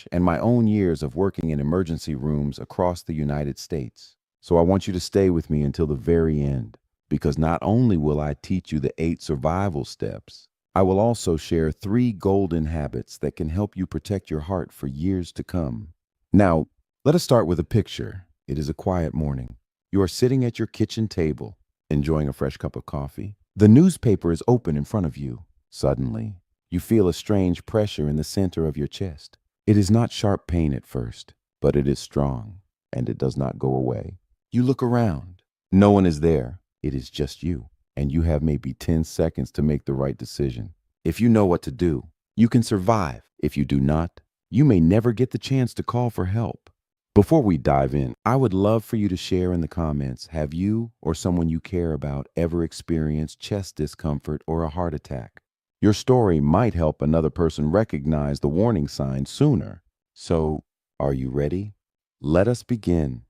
research and my own years of working in emergency rooms across the United States. So I want you to stay with me until the very end, because not only will I teach you the 8 survival steps, I will also share 3 golden habits that can help you protect your heart for years to come. Now, let us start with a picture. It is a quiet morning. You are sitting at your kitchen table, enjoying a fresh cup of coffee. The newspaper is open in front of you. Suddenly, you feel a strange pressure in the center of your chest. It is not sharp pain at first, but it is strong, and it does not go away. You look around. No one is there. It is just you, and you have maybe 10 seconds to make the right decision. If you know what to do, you can survive. If you do not, you may never get the chance to call for help. Before we dive in, I would love for you to share in the comments, have you or someone you care about ever experienced chest discomfort or a heart attack? Your story might help another person recognize the warning signs sooner. So, are you ready? Let us begin.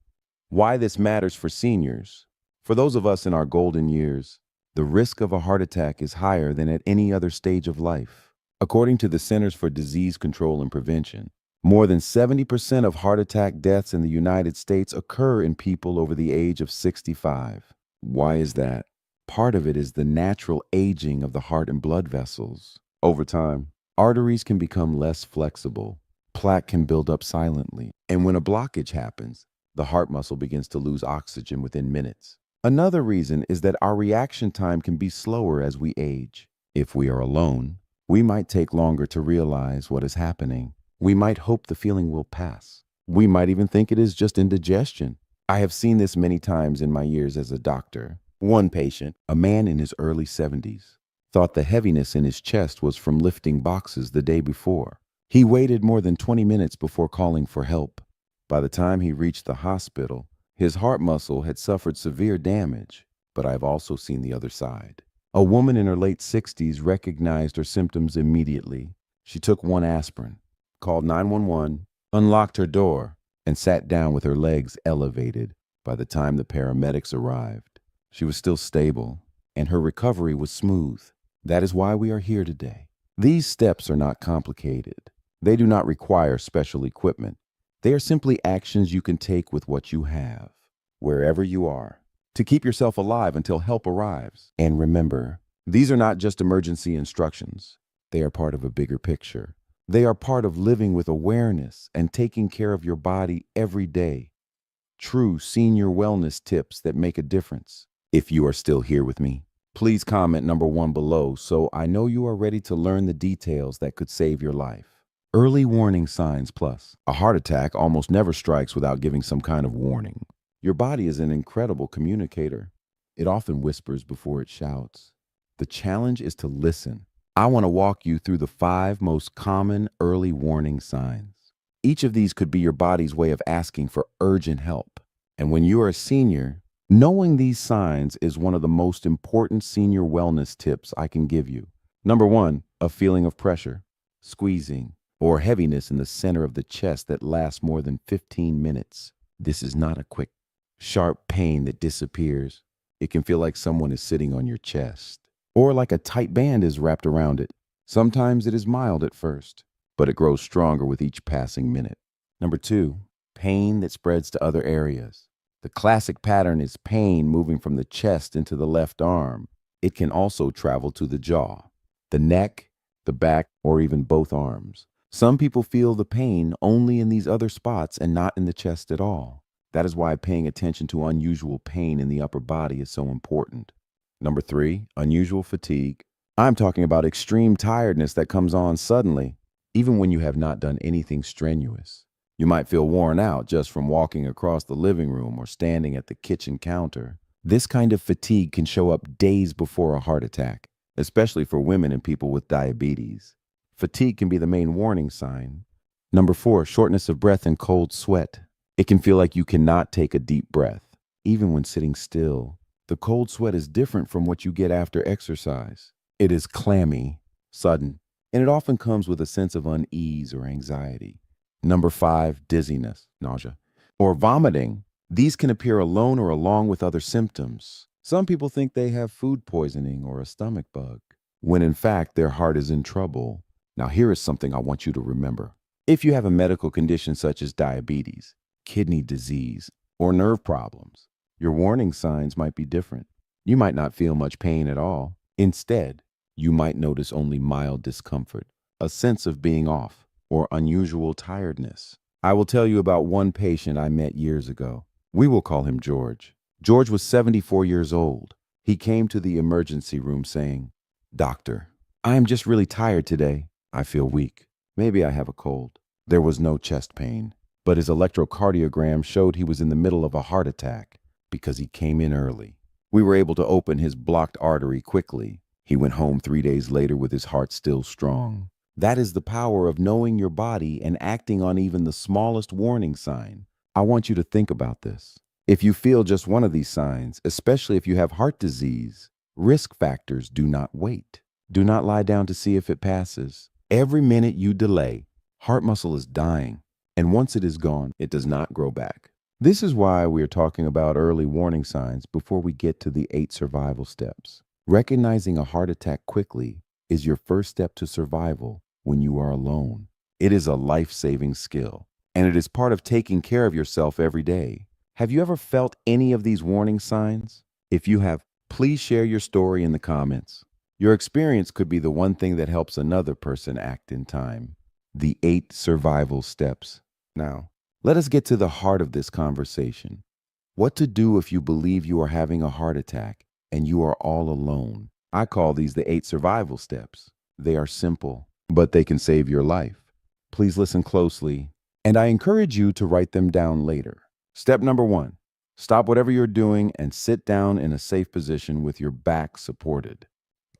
Why this matters for seniors. For those of us in our golden years, the risk of a heart attack is higher than at any other stage of life. According to the Centers for Disease Control and Prevention, more than 70% of heart attack deaths in the United States occur in people over the age of 65. Why is that? Part of it is the natural aging of the heart and blood vessels. Over time, arteries can become less flexible. Plaque can build up silently. And when a blockage happens, the heart muscle begins to lose oxygen within minutes. Another reason is that our reaction time can be slower as we age. If we are alone, we might take longer to realize what is happening. We might hope the feeling will pass. We might even think it is just indigestion. I have seen this many times in my years as a doctor. One patient, a man in his early 70s, thought the heaviness in his chest was from lifting boxes the day before. He waited more than 20 minutes before calling for help. By the time he reached the hospital, his heart muscle had suffered severe damage. But I've also seen the other side. A woman in her late 60s recognized her symptoms immediately. She took 1 aspirin, called 911, unlocked her door, and sat down with her legs elevated. By the time the paramedics arrived, she was still stable, and her recovery was smooth. That is why we are here today. These steps are not complicated. They do not require special equipment. They are simply actions you can take with what you have, wherever you are, to keep yourself alive until help arrives. And remember, these are not just emergency instructions. They are part of a bigger picture. They are part of living with awareness and taking care of your body every day. True senior wellness tips that make a difference. If you are still here with me, please comment number 1 below so I know you are ready to learn the details that could save your life. Early warning signs plus. A heart attack almost never strikes without giving some kind of warning. Your body is an incredible communicator. It often whispers before it shouts. The challenge is to listen. I want to walk you through the 5 most common early warning signs. Each of these could be your body's way of asking for urgent help. And when you are a senior, knowing these signs is one of the most important senior wellness tips I can give you. Number 1, a feeling of pressure, squeezing, or heaviness in the center of the chest that lasts more than 15 minutes. This is not a quick, sharp pain that disappears. It can feel like someone is sitting on your chest, or like a tight band is wrapped around it. Sometimes it is mild at first, but it grows stronger with each passing minute. Number 2, pain that spreads to other areas. The classic pattern is pain moving from the chest into the left arm. It can also travel to the jaw, the neck, the back, or even both arms. Some people feel the pain only in these other spots and not in the chest at all. That is why paying attention to unusual pain in the upper body is so important. Number 3, unusual fatigue. I'm talking about extreme tiredness that comes on suddenly, even when you have not done anything strenuous. You might feel worn out just from walking across the living room or standing at the kitchen counter. This kind of fatigue can show up days before a heart attack, especially for women and people with diabetes. Fatigue can be the main warning sign. Number 4, shortness of breath and cold sweat. It can feel like you cannot take a deep breath, even when sitting still. The cold sweat is different from what you get after exercise. It is clammy, sudden, and it often comes with a sense of unease or anxiety. Number 5, dizziness, nausea, or vomiting. These can appear alone or along with other symptoms. Some people think they have food poisoning or a stomach bug, when in fact their heart is in trouble. Now here is something I want you to remember. If you have a medical condition such as diabetes, kidney disease, or nerve problems, your warning signs might be different. You might not feel much pain at all. Instead, you might notice only mild discomfort, a sense of being off, or unusual tiredness. I will tell you about one patient I met years ago. We will call him George. George was 74 years old. He came to the emergency room saying, "Doctor, I am just really tired today. I feel weak. Maybe I have a cold." There was no chest pain, but his electrocardiogram showed he was in the middle of a heart attack because he came in early. We were able to open his blocked artery quickly. He went home 3 days later with his heart still strong. That is the power of knowing your body and acting on even the smallest warning sign. I want you to think about this. If you feel just one of these signs, especially if you have heart disease, risk factors do not wait. Do not lie down to see if it passes. Every minute you delay, heart muscle is dying, and once it is gone, it does not grow back. This is why we are talking about early warning signs before we get to the 8 survival steps. Recognizing a heart attack quickly is your first step to survival when you are alone. It is a life-saving skill, and it is part of taking care of yourself every day. Have you ever felt any of these warning signs? If you have, please share your story in the comments. Your experience could be the one thing that helps another person act in time. The 8 survival steps. Now, let us get to the heart of this conversation. What to do if you believe you are having a heart attack and you are all alone. I call these the 8 survival steps. They are simple, but they can save your life. Please listen closely, and I encourage you to write them down later. Step number 1, stop whatever you're doing and sit down in a safe position with your back supported.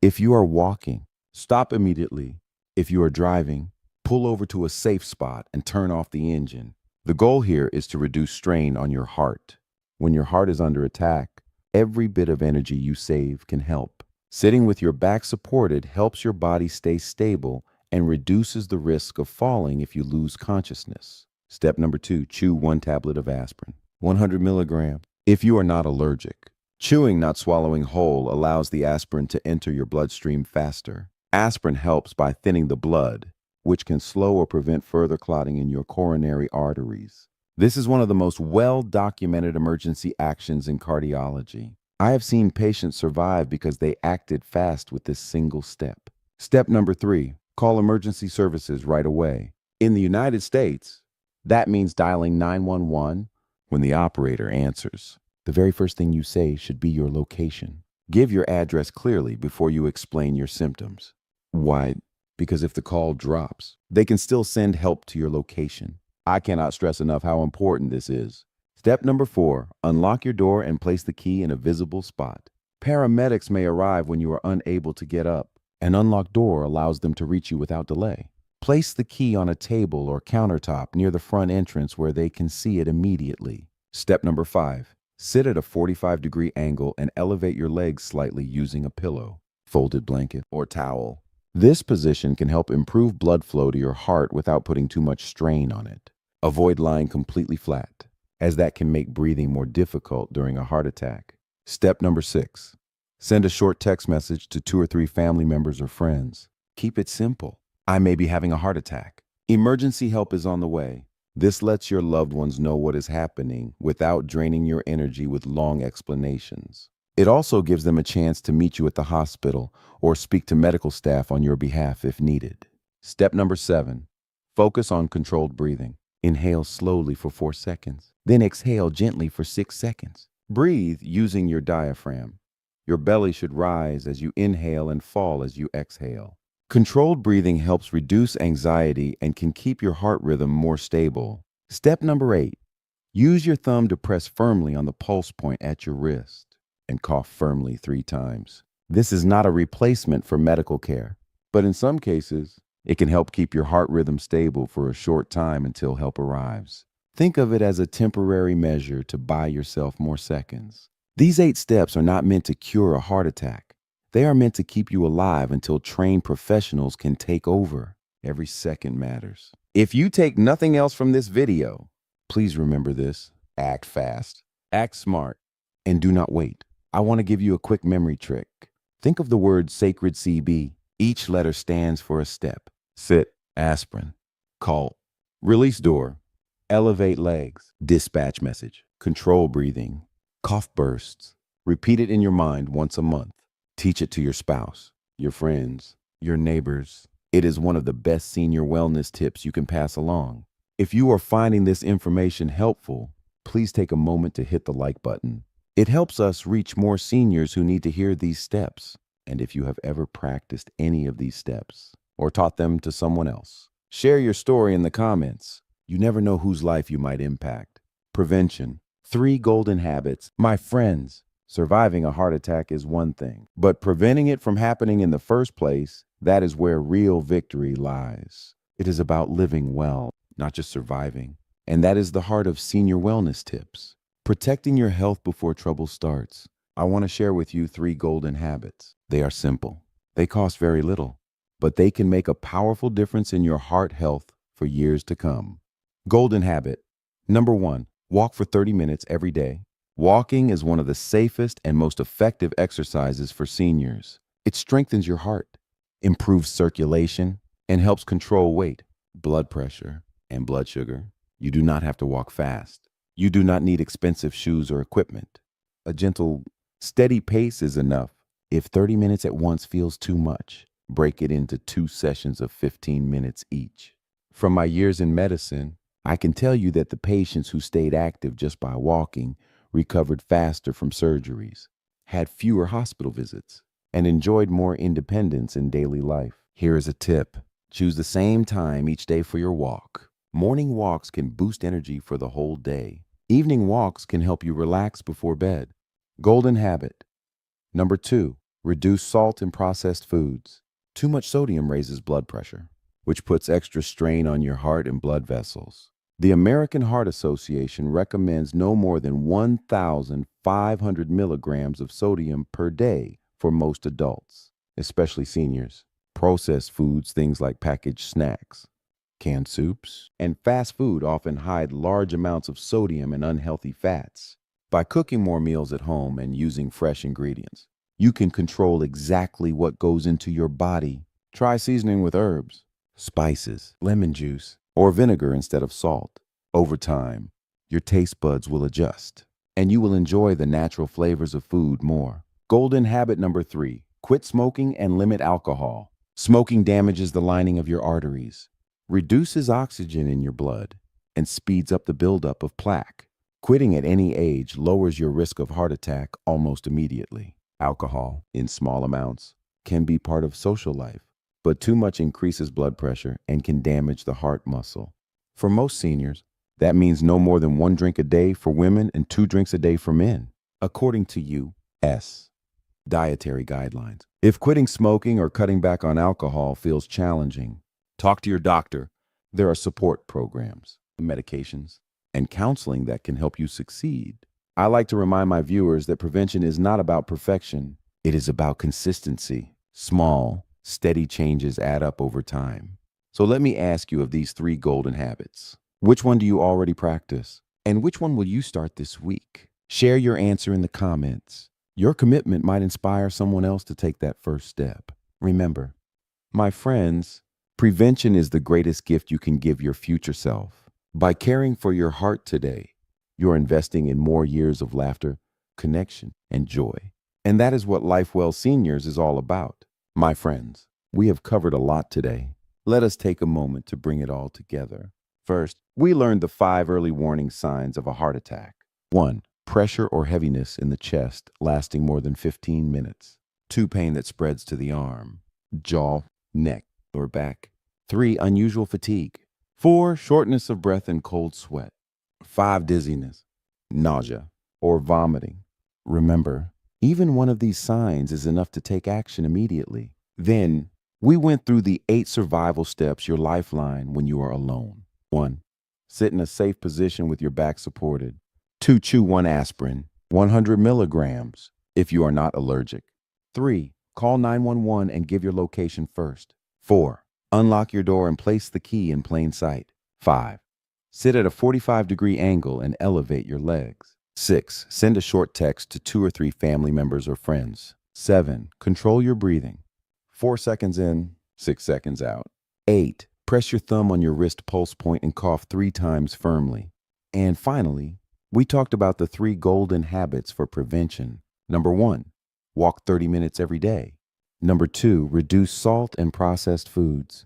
If you are walking, stop immediately. If you are driving, pull over to a safe spot and turn off the engine. The goal here is to reduce strain on your heart. When your heart is under attack, every bit of energy you save can help. Sitting with your back supported helps your body stay stable and reduces the risk of falling if you lose consciousness. Step number 2, chew 1 tablet of aspirin, 100 milligrams. If you are not allergic, chewing, not swallowing whole, allows the aspirin to enter your bloodstream faster. Aspirin helps by thinning the blood, which can slow or prevent further clotting in your coronary arteries. This is one of the most well-documented emergency actions in cardiology. I have seen patients survive because they acted fast with this single step. Step number 3, call emergency services right away. In the United States, that means dialing 911 when the operator answers. The very first thing you say should be your location. Give your address clearly before you explain your symptoms. Why? Because if the call drops, they can still send help to your location. I cannot stress enough how important this is. Step number 4, unlock your door and place the key in a visible spot. Paramedics may arrive when you are unable to get up. An unlocked door allows them to reach you without delay. Place the key on a table or countertop near the front entrance where they can see it immediately. Step number 5, sit at a 45-degree angle and elevate your legs slightly using a pillow, folded blanket, or towel. This position can help improve blood flow to your heart without putting too much strain on it. Avoid lying completely flat, as that can make breathing more difficult during a heart attack. Step number 6, send a short text message to 2 or 3 family members or friends. Keep it simple. I may be having a heart attack. Emergency help is on the way. This lets your loved ones know what is happening without draining your energy with long explanations. It also gives them a chance to meet you at the hospital or speak to medical staff on your behalf if needed. Step number 7, focus on controlled breathing. Inhale slowly for 4 seconds, then exhale gently for 6 seconds. Breathe using your diaphragm. Your belly should rise as you inhale and fall as you exhale. Controlled breathing helps reduce anxiety and can keep your heart rhythm more stable. Step number 8, use your thumb to press firmly on the pulse point at your wrist and cough firmly 3 times. This is not a replacement for medical care, but in some cases, it can help keep your heart rhythm stable for a short time until help arrives. Think of it as a temporary measure to buy yourself more seconds. These 8 steps are not meant to cure a heart attack. They are meant to keep you alive until trained professionals can take over. Every second matters. If you take nothing else from this video, please remember this: act fast, act smart, and do not wait. I want to give you a quick memory trick. Think of the word sacred CB. Each letter stands for a step. Sit, aspirin. Call, Release door. Elevate legs. Dispatch message. Control breathing. Cough bursts. Repeat it in your mind once a month. Teach it to your spouse, your friends, your neighbors. It is one of the best senior wellness tips you can pass along. If you are finding this information helpful, please take a moment to hit the like button. It helps us reach more seniors who need to hear these steps. And if you have ever practiced any of these steps or taught them to someone else, share your story in the comments. You never know whose life you might impact. Prevention. 3 golden habits. My friends, surviving a heart attack is one thing, but preventing it from happening in the first place, that is where real victory lies. It is about living well, not just surviving. And that is the heart of senior wellness tips. Protecting your health before trouble starts. I want to share with you 3 golden habits. They are simple. They cost very little, but they can make a powerful difference in your heart health for years to come. Golden habit. Number 1, walk for 30 minutes every day. Walking is one of the safest and most effective exercises for seniors. It strengthens your heart, improves circulation, and helps control weight, blood pressure, and blood sugar. You do not have to walk fast. You do not need expensive shoes or equipment. A gentle, steady pace is enough. If 30 minutes at once feels too much, break it into 2 sessions of 15 minutes each. From my years in medicine, I can tell you that the patients who stayed active just by walking recovered faster from surgeries, had fewer hospital visits, and enjoyed more independence in daily life. Here is a tip. Choose the same time each day for your walk. Morning walks can boost energy for the whole day. Evening walks can help you relax before bed. Golden habit. Number 2, reduce salt in processed foods. Too much sodium raises blood pressure, which puts extra strain on your heart and blood vessels. The American Heart Association recommends no more than 1,500 milligrams of sodium per day for most adults, especially seniors. Processed foods, things like packaged snacks, canned soups, and fast food often hide large amounts of sodium and unhealthy fats. By cooking more meals at home and using fresh ingredients, you can control exactly what goes into your body. Try seasoning with herbs, spices, lemon juice, or vinegar instead of salt. Over time, your taste buds will adjust, and you will enjoy the natural flavors of food more. Golden habit number 3, quit smoking and limit alcohol. Smoking damages the lining of your arteries, reduces oxygen in your blood, and speeds up the buildup of plaque. Quitting at any age lowers your risk of heart attack almost immediately. Alcohol, in small amounts, can be part of social life, but too much increases blood pressure and can damage the heart muscle. For most seniors, that means no more than 1 drink a day for women and 2 drinks a day for men, according to U.S. dietary guidelines. If quitting smoking or cutting back on alcohol feels challenging, talk to your doctor. There are support programs, medications, and counseling that can help you succeed. I like to remind my viewers that prevention is not about perfection. It is about consistency. Small, steady changes add up over time. So let me ask you of these 3 golden habits. Which one do you already practice? And which one will you start this week? Share your answer in the comments. Your commitment might inspire someone else to take that first step. Remember, my friends, prevention is the greatest gift you can give your future self. By caring for your heart today, you're investing in more years of laughter, connection, and joy. And that is what Lifewell Seniors is all about. My friends, we have covered a lot today. Let us take a moment to bring it all together. First, we learned the 5 early warning signs of a heart attack. 1, pressure or heaviness in the chest lasting more than 15 minutes. 2, pain that spreads to the arm, jaw, neck, or back. 3, unusual fatigue. 4, shortness of breath and cold sweat. 5, dizziness, nausea, or vomiting. Remember, even one of these signs is enough to take action immediately. Then, we went through the 8 survival steps, your lifeline when you are alone. 1, sit in a safe position with your back supported. 2, chew 1 aspirin, 100 milligrams, if you are not allergic. 3, call 911 and give your location first. 4, unlock your door and place the key in plain sight. 5, sit at a 45-degree angle and elevate your legs. 6, send a short text to 2 or 3 family members or friends. 7, control your breathing. 4 seconds in, 6 seconds out. 8, Press your thumb on your wrist pulse point and cough 3 times firmly. And finally, we talked about the 3 golden habits for prevention. Number 1, walk 30 minutes every day. Number 2, reduce salt and processed foods.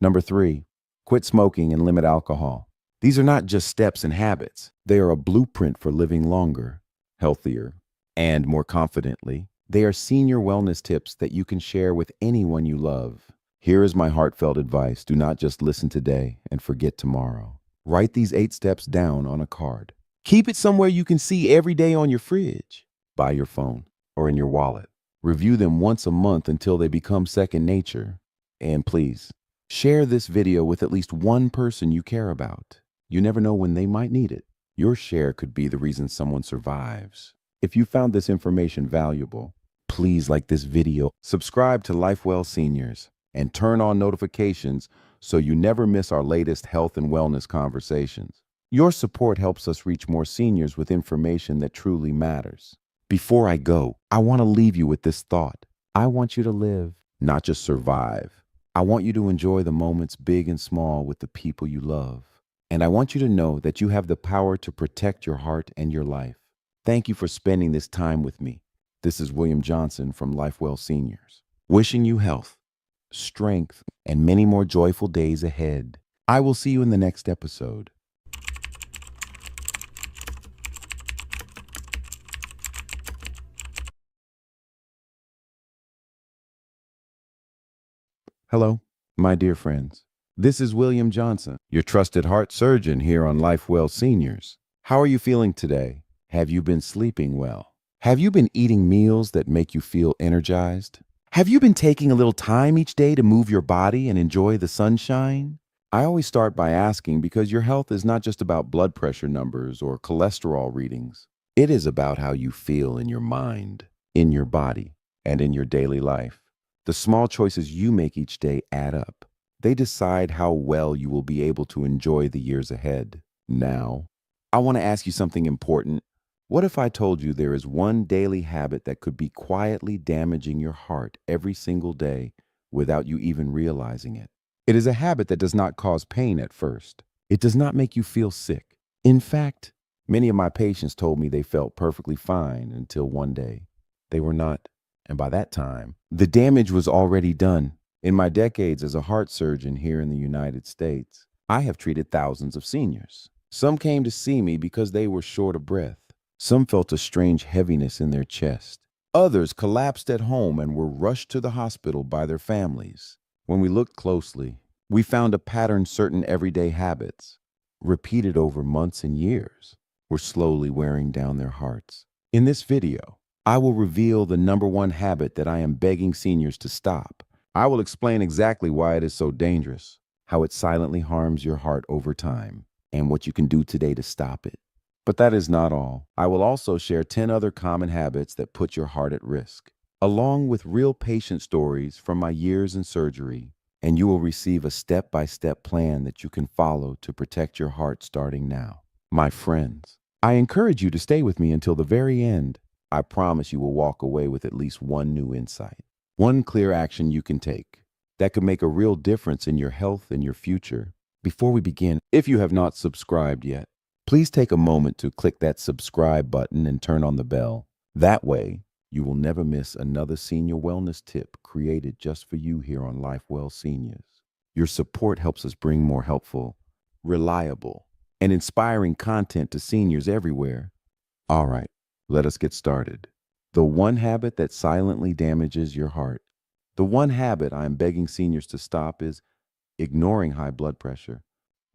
Number 3, quit smoking and limit alcohol. These are not just steps and habits. They are a blueprint for living longer, healthier, and more confidently. They are senior wellness tips that you can share with anyone you love. Here is my heartfelt advice. Do not just listen today and forget tomorrow. Write these 8 steps down on a card. Keep it somewhere you can see every day on your fridge, by your phone, or in your wallet. Review them once a month until they become second nature. And please, share this video with at least one person you care about. You never know when they might need it. Your share could be the reason someone survives. If you found this information valuable, please like this video, subscribe to Lifewell Seniors, and turn on notifications so you never miss our latest health and wellness conversations. Your support helps us reach more seniors with information that truly matters. Before I go, I want to leave you with this thought. I want you to live, not just survive. I want you to enjoy the moments big and small with the people you love. And I want you to know that you have the power to protect your heart and your life. Thank you for spending this time with me. This is William Johnson from Lifewell Seniors, wishing you health, strength, and many more joyful days ahead. I will see you in the next episode. Hello, my dear friends. This is William Johnson, your trusted heart surgeon here on Lifewell Seniors. How are you feeling today? Have you been sleeping well? Have you been eating meals that make you feel energized? Have you been taking a little time each day to move your body and enjoy the sunshine? I always start by asking because your health is not just about blood pressure numbers or cholesterol readings. It is about how you feel in your mind, in your body, and in your daily life. The small choices you make each day add up. They decide how well you will be able to enjoy the years ahead. Now, I want to ask you something important. What if I told you there is one daily habit that could be quietly damaging your heart every single day without you even realizing it? It is a habit that does not cause pain at first. It does not make you feel sick. In fact, many of my patients told me they felt perfectly fine until one day they were not. And by that time, the damage was already done. In my decades as a heart surgeon here in the United States, I have treated thousands of seniors. Some came to see me because they were short of breath. Some felt a strange heaviness in their chest. Others collapsed at home and were rushed to the hospital by their families. When we looked closely, we found a pattern. Certain everyday habits, repeated over months and years, were slowly wearing down their hearts. In this video, I will reveal the number one habit that I am begging seniors to stop. I will explain exactly why it is so dangerous, how it silently harms your heart over time, and what you can do today to stop it. But that is not all. I will also share 10 other common habits that put your heart at risk, along with real patient stories from my years in surgery, and you will receive a step-by-step plan that you can follow to protect your heart starting now. My friends, I encourage you to stay with me until the very end. I promise you will walk away with at least one new insight, one clear action you can take that could make a real difference in your health and your future. Before we begin, if you have not subscribed yet, please take a moment to click that subscribe button and turn on the bell. That way, you will never miss another senior wellness tip created just for you here on Lifewell Seniors. Your support helps us bring more helpful, reliable, and inspiring content to seniors everywhere. All right, let us get started. The one habit that silently damages your heart. The one habit I am begging seniors to stop is ignoring high blood pressure.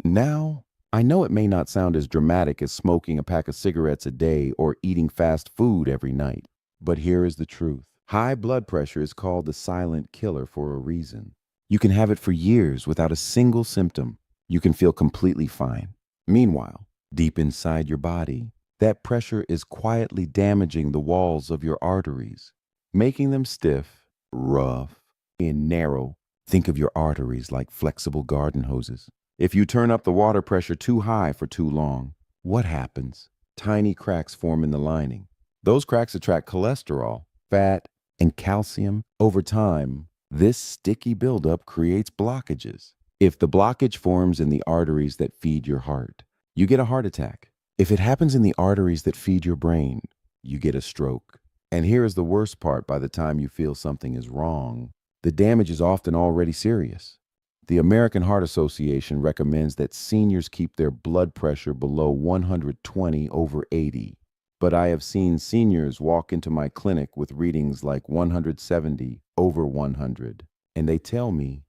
Now, I know it may not sound as dramatic as smoking a pack of cigarettes a day or eating fast food every night, but here is the truth. High blood pressure is called the silent killer for a reason. You can have it for years without a single symptom. You can feel completely fine. Meanwhile, deep inside your body, that pressure is quietly damaging the walls of your arteries, making them stiff, rough, and narrow. Think of your arteries like flexible garden hoses. If you turn up the water pressure too high for too long, what happens? Tiny cracks form in the lining. Those cracks attract cholesterol, fat, and calcium. Over time, this sticky buildup creates blockages. If the blockage forms in the arteries that feed your heart, you get a heart attack. If it happens in the arteries that feed your brain, you get a stroke. And here is the worst part: by the time you feel something is wrong, the damage is often already serious. The American Heart Association recommends that seniors keep their blood pressure below 120/80. But I have seen seniors walk into my clinic with readings like 170/100, and they tell me,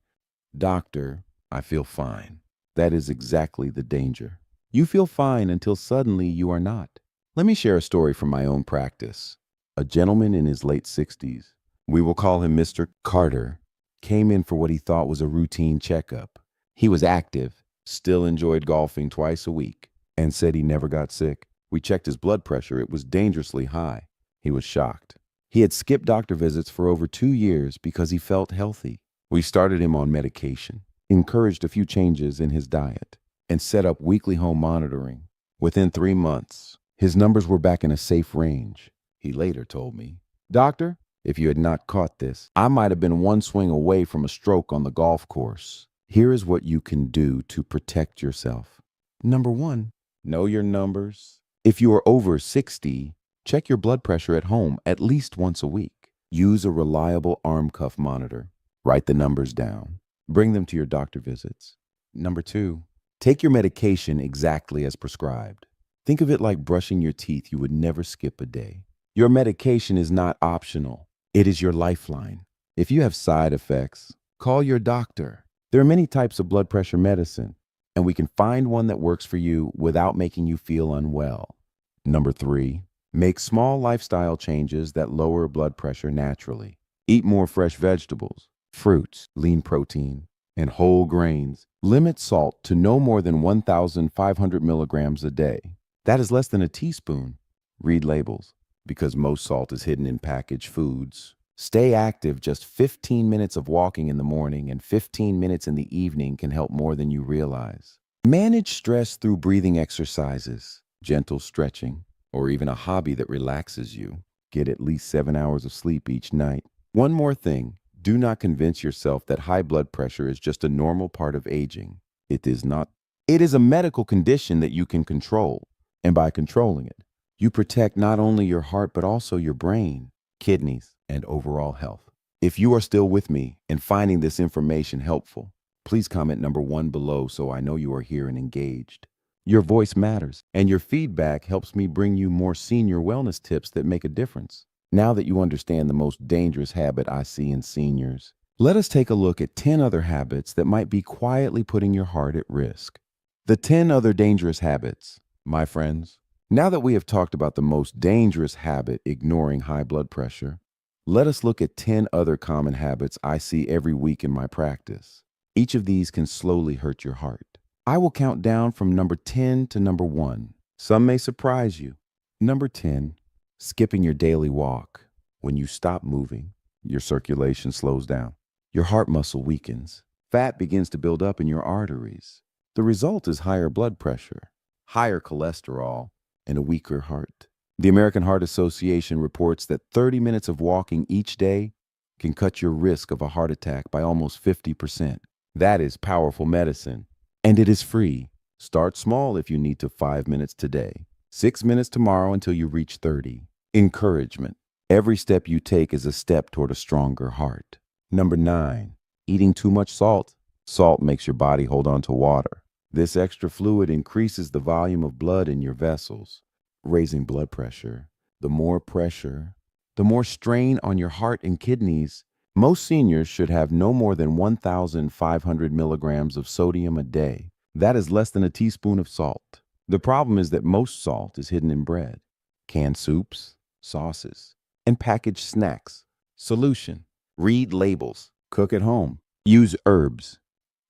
"Doctor, I feel fine." That is exactly the danger. You feel fine until suddenly you are not. Let me share a story from my own practice. A gentleman in his late 60s, we will call him Mr. Carter, came in for what he thought was a routine checkup. He was active, still enjoyed golfing twice a week, and said he never got sick. We checked his blood pressure. It was dangerously high. He was shocked. He had skipped doctor visits for over 2 years because he felt healthy. We started him on medication, encouraged a few changes in his diet, and set up weekly home monitoring. Within 3 months, his numbers were back in a safe range. He later told me, "Doctor, if you had not caught this, I might have been one swing away from a stroke on the golf course." Here is what you can do to protect yourself. Number 1, know your numbers. If you are over 60, check your blood pressure at home at least once a week. Use a reliable arm cuff monitor. Write the numbers down. Bring them to your doctor visits. Number 2, take your medication exactly as prescribed. Think of it like brushing your teeth. You would never skip a day. Your medication is not optional. It is your lifeline. If you have side effects, call your doctor. There are many types of blood pressure medicine, and we can find one that works for you without making you feel unwell. Number 3, make small lifestyle changes that lower blood pressure naturally. Eat more fresh vegetables, fruits, lean protein, and whole grains. Limit salt to no more than 1,500 milligrams a day. That is less than a teaspoon. Read labels, because most salt is hidden in packaged foods. Stay active. Just 15 minutes of walking in the morning and 15 minutes in the evening can help more than you realize. Manage stress through breathing exercises, gentle stretching, or even a hobby that relaxes you. Get at least 7 hours of sleep each night. One more thing, do not convince yourself that high blood pressure is just a normal part of aging. It is not. It is a medical condition that you can control, and by controlling it, you protect not only your heart but also your brain, kidneys, and overall health. If you are still with me and finding this information helpful, please comment number 1 below so I know you are here and engaged. Your voice matters, and your feedback helps me bring you more senior wellness tips that make a difference. Now that you understand the most dangerous habit I see in seniors, let us take a look at 10 other habits that might be quietly putting your heart at risk. The 10 other dangerous habits, my friends. Now that we have talked about the most dangerous habit, ignoring high blood pressure, let us look at 10 other common habits I see every week in my practice. Each of these can slowly hurt your heart. I will count down from number 10 to number 1. Some may surprise you. Number 10, skipping your daily walk. When you stop moving, your circulation slows down. Your heart muscle weakens. Fat begins to build up in your arteries. The result is higher blood pressure, higher cholesterol, and a weaker heart. The American Heart Association reports that 30 minutes of walking each day can cut your risk of a heart attack by almost 50%. That is powerful medicine, and it is free. Start small if you need to. 5 minutes today, 6 minutes tomorrow until you reach 30. Encouragement. Every step you take is a step toward a stronger heart. Number 9, eating too much salt. Salt makes your body hold on to water. This extra fluid increases the volume of blood in your vessels, raising blood pressure. The more pressure, the more strain on your heart and kidneys. Most seniors should have no more than 1,500 milligrams of sodium a day. That is less than a teaspoon of salt. The problem is that most salt is hidden in bread, canned soups, sauces, and packaged snacks. Solution: read labels. Cook at home. Use herbs,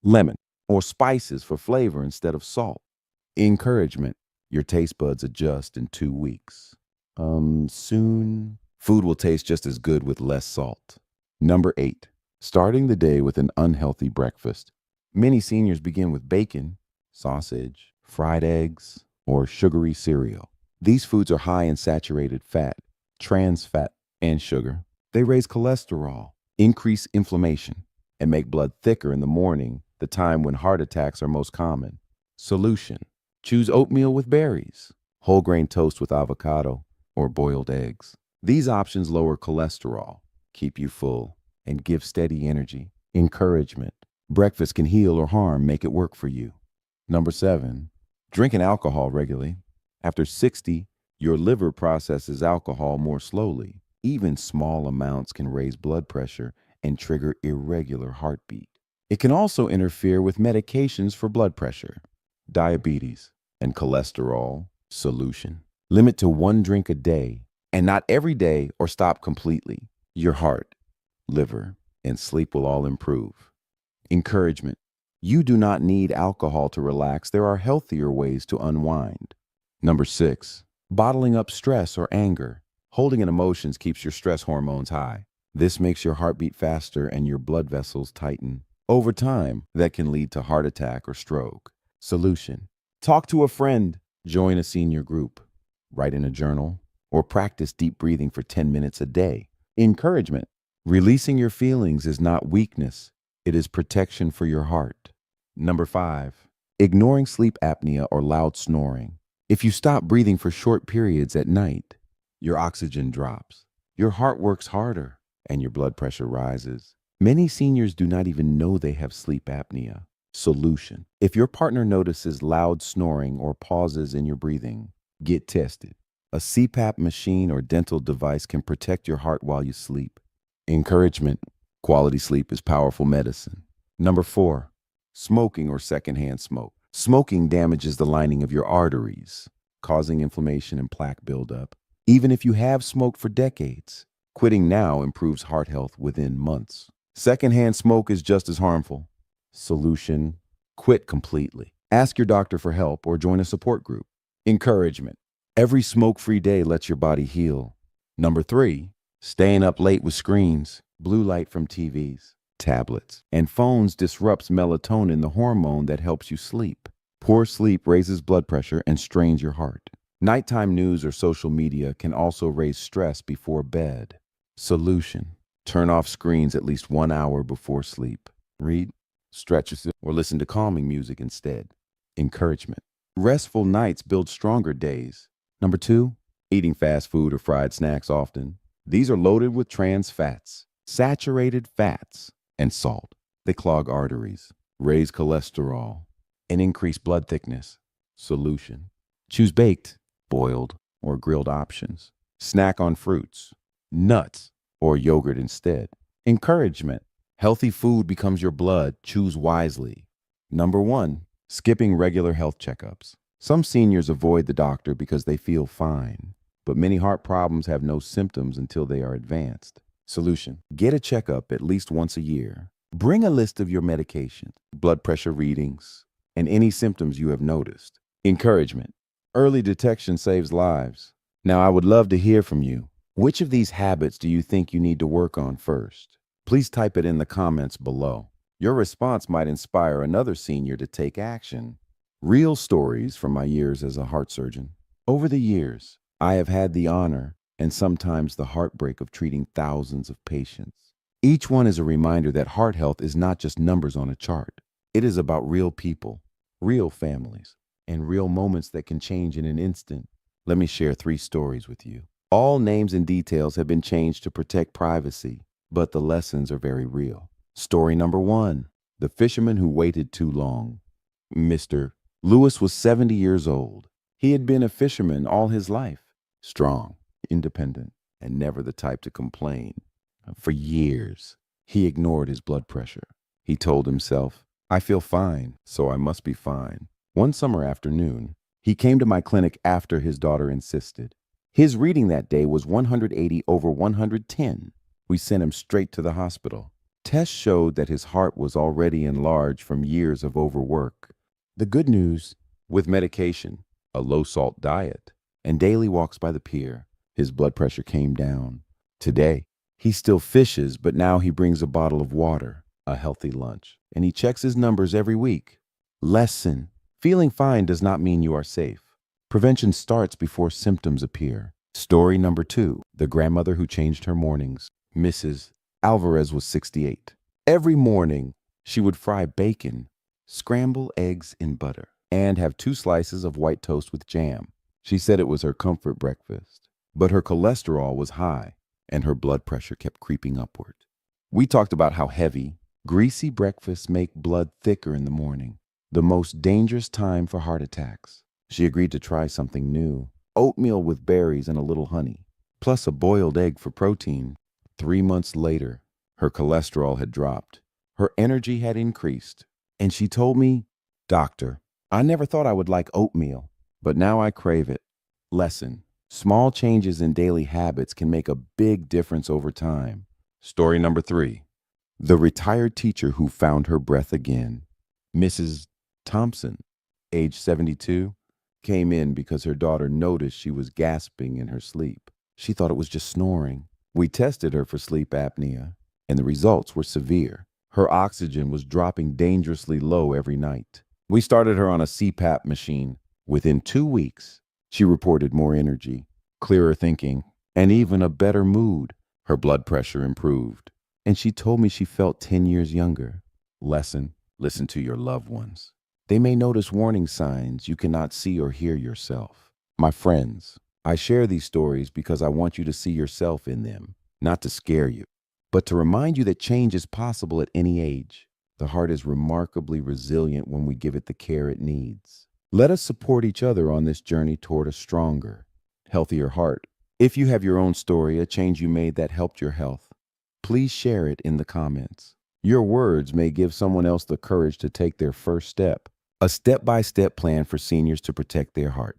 lemon, or spices for flavor instead of salt. Encouragement: your taste buds adjust in 2 weeks. Soon, food will taste just as good with less salt. Number 8, starting the day with an unhealthy breakfast. Many seniors begin with bacon, sausage, fried eggs, or sugary cereal. These foods are high in saturated fat, trans fat, and sugar. They raise cholesterol, increase inflammation, and make blood thicker in the morning the time when heart attacks are most common. Solution: choose oatmeal with berries, whole grain toast with avocado, or boiled eggs. These options lower cholesterol, keep you full, and give steady energy. Encouragement: breakfast can heal or harm, make it work for you. Number 7, drinking alcohol regularly. After 60, your liver processes alcohol more slowly. Even small amounts can raise blood pressure and trigger irregular heartbeat. It can also interfere with medications for blood pressure, diabetes, and cholesterol. Solution: limit to 1 drink a day, and not every day or stop completely. Your heart, liver, and sleep will all improve. Encouragement: you do not need alcohol to relax. There are healthier ways to unwind. Number 6, bottling up stress or anger. Holding in emotions keeps your stress hormones high. This makes your heart beat faster and your blood vessels tighten. Over time, that can lead to heart attack or stroke. Solution: talk to a friend, join a senior group, write in a journal, or practice deep breathing for 10 minutes a day. Encouragement: releasing your feelings is not weakness, it is protection for your heart. Number 5, ignoring sleep apnea or loud snoring. If you stop breathing for short periods at night, your oxygen drops, your heart works harder, and your blood pressure rises. Many seniors do not even know they have sleep apnea. Solution: if your partner notices loud snoring or pauses in your breathing, get tested. A CPAP machine or dental device can protect your heart while you sleep. Encouragement: quality sleep is powerful medicine. Number 4, smoking or secondhand smoke. Smoking damages the lining of your arteries, causing inflammation and plaque buildup. Even if you have smoked for decades, quitting now improves heart health within months. Secondhand smoke is just as harmful. Solution: quit completely. Ask your doctor for help or join a support group. Encouragement: every smoke-free day lets your body heal. Number 3, staying up late with screens. Blue light from TVs, tablets, and phones disrupts melatonin, the hormone that helps you sleep. Poor sleep raises blood pressure and strains your heart. Nighttime news or social media can also raise stress before bed. Solution: turn off screens at least 1 hour before sleep. Read, stretch yourself, or listen to calming music instead. Encouragement: restful nights build stronger days. Number 2, eating fast food or fried snacks often. These are loaded with trans fats, saturated fats, and salt. They clog arteries, raise cholesterol, and increase blood thickness. Solution: choose baked, boiled, or grilled options. Snack on fruits, nuts, or yogurt instead. Encouragement: healthy food becomes your blood. Choose wisely. Number 1, skipping regular health checkups. Some seniors avoid the doctor because they feel fine, but many heart problems have no symptoms until they are advanced. Solution: get a checkup at least once a year. Bring a list of your medications, blood pressure readings, and any symptoms you have noticed. Encouragement: early detection saves lives. Now, I would love to hear from you. Which of these habits do you think you need to work on first? Please type it in the comments below. Your response might inspire another senior to take action. Real stories from my years as a heart surgeon. Over the years, I have had the honor and sometimes the heartbreak of treating thousands of patients. Each one is a reminder that heart health is not just numbers on a chart. It is about real people, real families, and real moments that can change in an instant. Let me share 3 stories with you. All names and details have been changed to protect privacy, but the lessons are very real. Story number 1, the fisherman who waited too long. Mr. Lewis was 70 years old. He had been a fisherman all his life, strong, independent, and never the type to complain. For years, he ignored his blood pressure. He told himself, "I feel fine, so I must be fine." One summer afternoon, he came to my clinic after his daughter insisted. His reading that day was 180 over 110. We sent him straight to the hospital. Tests showed that his heart was already enlarged from years of overwork. The good news: with medication, a low-salt diet, and daily walks by the pier, his blood pressure came down. Today, he still fishes, but now he brings a bottle of water, a healthy lunch, and he checks his numbers every week. Lesson: feeling fine does not mean you are safe. Prevention starts before symptoms appear. Story number 2, the grandmother who changed her mornings. Mrs. Alvarez was 68. Every morning, she would fry bacon, scramble eggs in butter, and have 2 slices of white toast with jam. She said it was her comfort breakfast, but her cholesterol was high and her blood pressure kept creeping upward. We talked about how heavy, greasy breakfasts make blood thicker in the morning, the most dangerous time for heart attacks. She agreed to try something new: oatmeal with berries and a little honey, plus a boiled egg for protein. 3 months later, her cholesterol had dropped, her energy had increased, and she told me, "Doctor, I never thought I would like oatmeal, but now I crave it." Lesson: small changes in daily habits can make a big difference over time. Story number 3. The retired teacher who found her breath again. Mrs. Thompson, age 72, came in because her daughter noticed she was gasping in her sleep. She thought it was just snoring. We tested her for sleep apnea, and the results were severe. Her oxygen was dropping dangerously low every night. We started her on a CPAP machine. Within 2 weeks, she reported more energy, clearer thinking, and even a better mood. Her blood pressure improved, and she told me she felt 10 years younger. Lesson: listen to your loved ones. They may notice warning signs you cannot see or hear yourself. My friends, I share these stories because I want you to see yourself in them, not to scare you, but to remind you that change is possible at any age. The heart is remarkably resilient when we give it the care it needs. Let us support each other on this journey toward a stronger, healthier heart. If you have your own story, a change you made that helped your health, please share it in the comments. Your words may give someone else the courage to take their first step. A step-by-step plan for seniors to protect their heart.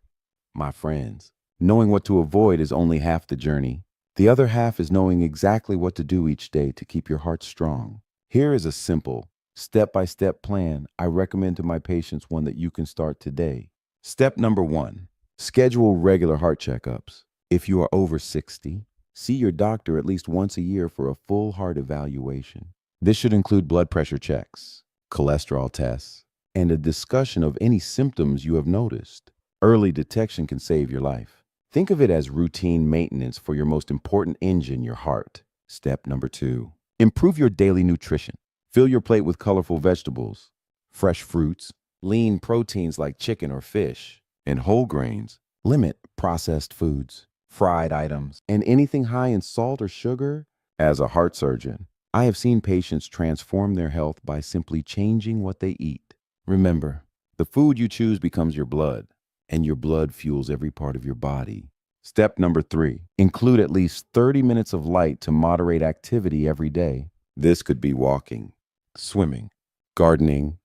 My friends, knowing what to avoid is only half the journey. The other half is knowing exactly what to do each day to keep your heart strong. Here is a simple, step-by-step plan I recommend to my patients, one that you can start today. Step number 1, schedule regular heart checkups. If you are over 60, see your doctor at least once a year for a full heart evaluation. This should include blood pressure checks, cholesterol tests, and a discussion of any symptoms you have noticed. Early detection can save your life. Think of it as routine maintenance for your most important engine, your heart. Step number 2, improve your daily nutrition. Fill your plate with colorful vegetables, fresh fruits, lean proteins like chicken or fish, and whole grains. Limit processed foods, fried items, and anything high in salt or sugar. As a heart surgeon, I have seen patients transform their health by simply changing what they eat. Remember, the food you choose becomes your blood, and your blood fuels every part of your body. Step number 3, include at least 30 minutes of light to moderate activity every day. This could be walking, swimming, gardening,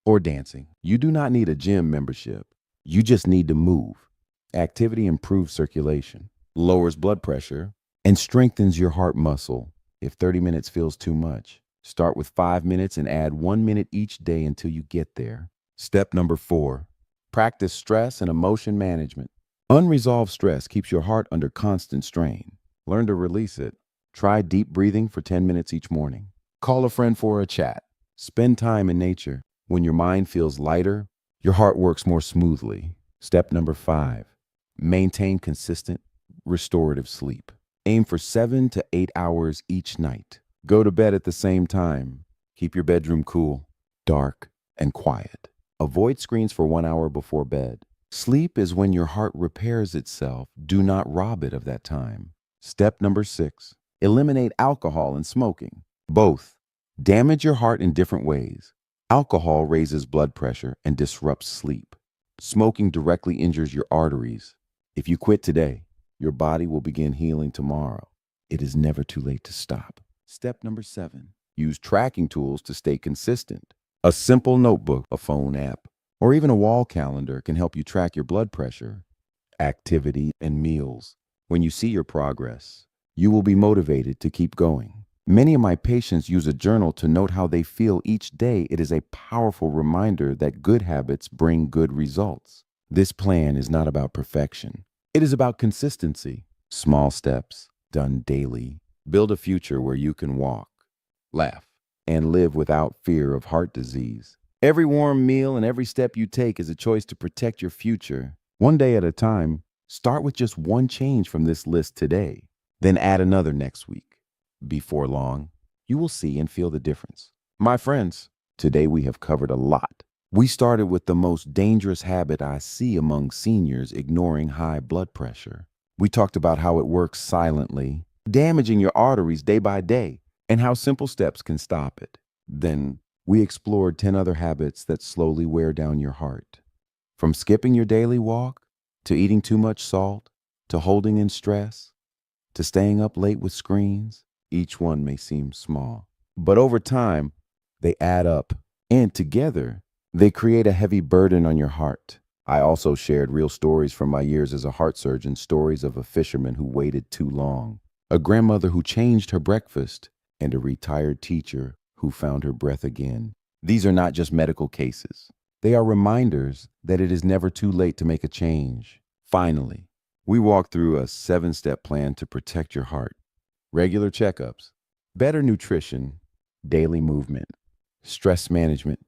or dancing. You do not need a gym membership. You just need to move. Activity improves circulation, lowers blood pressure, and strengthens your heart muscle. If 30 minutes feels too much, start with 5 minutes and add 1 minute each day until you get there. Step number 4, practice stress and emotion management. Unresolved stress keeps your heart under constant strain. Learn to release it. Try deep breathing for 10 minutes each morning. Call a friend for a chat. Spend time in nature. When your mind feels lighter, your heart works more smoothly. Step number 5, maintain consistent, restorative sleep. Aim for 7 to 8 hours each night. Go to bed at the same time. Keep your bedroom cool, dark, and quiet. Avoid screens for 1 hour before bed. Sleep is when your heart repairs itself. Do not rob it of that time. Step number 6, eliminate alcohol and smoking. Both damage your heart in different ways. Alcohol raises blood pressure and disrupts sleep. Smoking directly injures your arteries. If you quit today, your body will begin healing tomorrow. It is never too late to stop. Step number 7, use tracking tools to stay consistent. A simple notebook, a phone app, or even a wall calendar can help you track your blood pressure, activity, and meals. When you see your progress, you will be motivated to keep going. Many of my patients use a journal to note how they feel each day. It is a powerful reminder that good habits bring good results. This plan is not about perfection. It is about consistency. Small steps, done daily, build a future where you can walk, laugh, and live without fear of heart disease. Every warm meal and every step you take is a choice to protect your future. One day at a time, start with just one change from this list today, then add another next week. Before long, you will see and feel the difference. My friends, today we have covered a lot. We started with the most dangerous habit I see among seniors: ignoring high blood pressure. We talked about how it works silently, damaging your arteries day by day, and how simple steps can stop it. Then we explored 10 other habits that slowly wear down your heart. From skipping your daily walk, to eating too much salt, to holding in stress, to staying up late with screens, each one may seem small. But over time, they add up, and together, they create a heavy burden on your heart. I also shared real stories from my years as a heart surgeon, stories of a fisherman who waited too long, a grandmother who changed her breakfast, and a retired teacher who found her breath again. These are not just medical cases. They are reminders that it is never too late to make a change. Finally, we walked through a 7-step plan to protect your heart: regular checkups, better nutrition, daily movement, stress management,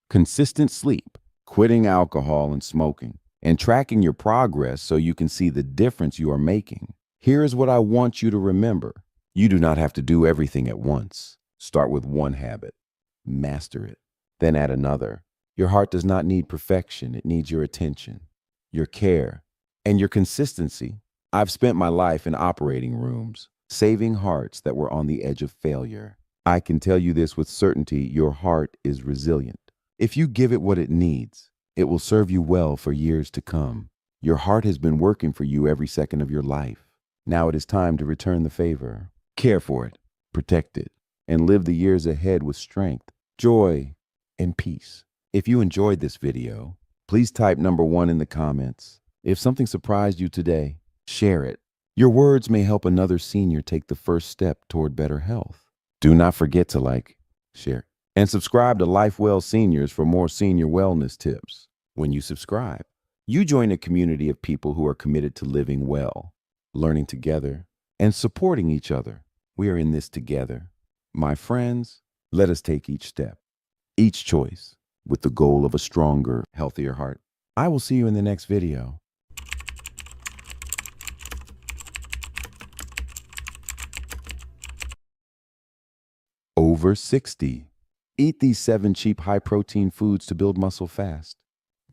consistent sleep, quitting alcohol and smoking, and tracking your progress so you can see the difference you are making. Here is what I want you to remember. You do not have to do everything at once. Start with one habit, master it, then add another. Your heart does not need perfection. It needs your attention, your care, and your consistency. I've spent my life in operating rooms, saving hearts that were on the edge of failure. I can tell you this with certainty: your heart is resilient. If you give it what it needs, it will serve you well for years to come. Your heart has been working for you every second of your life. Now it is time to return the favor. Care for it, protect it, and live the years ahead with strength, joy, and peace. If you enjoyed this video, please type number 1 in the comments. If something surprised you today, share it. Your words may help another senior take the first step toward better health. Do not forget to like, share, and subscribe to Lifewell Seniors for more senior wellness tips. When you subscribe, you join a community of people who are committed to living well, learning together, and supporting each other. We are in this together. My friends, let us take each step, each choice, with the goal of a stronger, healthier heart. I will see you in the next video. Over 60. Eat these 7 cheap high-protein foods to build muscle fast.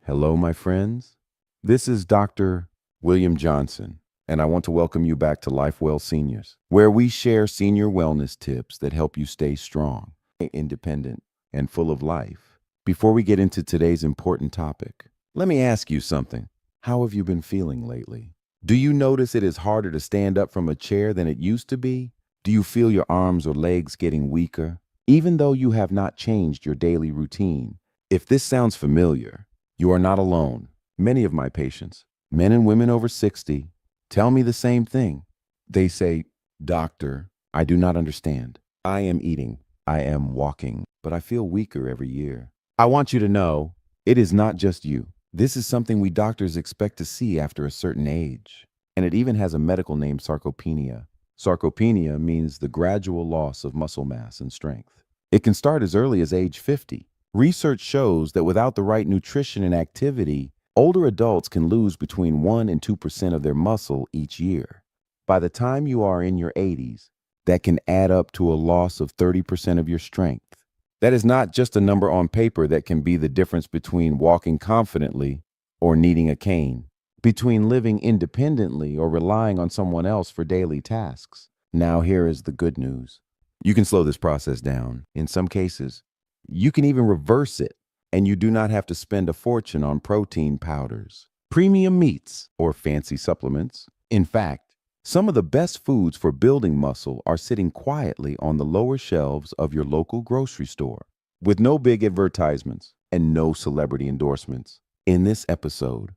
Hello, my friends. This is Dr. William Johnson, and I want to welcome you back to Lifewell Seniors, where we share senior wellness tips that help you stay strong, independent, and full of life. Before we get into today's important topic, let me ask you something. How have you been feeling lately? Do you notice it is harder to stand up from a chair than it used to be? Do you feel your arms or legs getting weaker, even though you have not changed your daily routine? If this sounds familiar, you are not alone. Many of my patients, men and women over 60, tell me the same thing. They say, "Doctor, I do not understand. I am eating, I am walking, but I feel weaker every year." I want you to know, it is not just you. This is something we doctors expect to see after a certain age. And it even has a medical name: sarcopenia. Sarcopenia means the gradual loss of muscle mass and strength. It can start as early as age 50. Research shows that without the right nutrition and activity, older adults can lose between 1 and 2% of their muscle each year. By the time you are in your 80s, that can add up to a loss of 30% of your strength. That is not just a number on paper that can be the difference between walking confidently or needing a cane, between living independently or relying on someone else for daily tasks. Now here is the good news. You can slow this process down. In some cases, you can even reverse it, and you do not have to spend a fortune on protein powders, premium meats, or fancy supplements. In fact, some of the best foods for building muscle are sitting quietly on the lower shelves of your local grocery store, with no big advertisements and no celebrity endorsements. In this episode,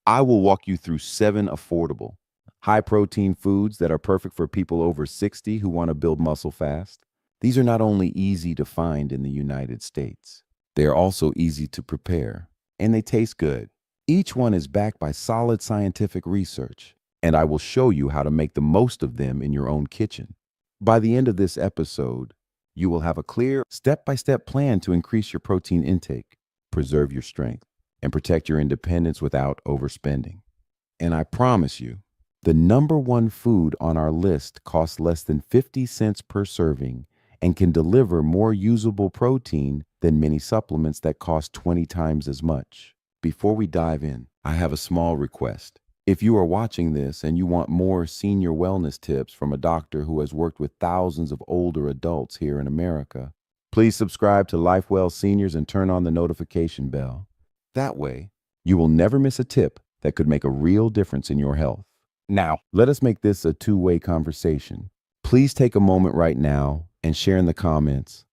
I will walk you through 7 affordable, high-protein foods that are perfect for people over 60 who want to build muscle fast. These are not only easy to find in the United States, they are also easy to prepare, and they taste good. Each one is backed by solid scientific research, and I will show you how to make the most of them in your own kitchen. By the end of this episode, you will have a clear, step-by-step plan to increase your protein intake, preserve your strength, and protect your independence without overspending. And I promise you, the number 1 food on our list costs less than 50 cents per serving and can deliver more usable protein than many supplements that cost 20 times as much. Before we dive in, I have a small request. If you are watching this and you want more senior wellness tips from a doctor who has worked with thousands of older adults here in America, please subscribe to Lifewell Seniors and turn on the notification bell. That way, you will never miss a tip that could make a real difference in your health. Now, let us make this a two-way conversation. Please take a moment right now and share in the comments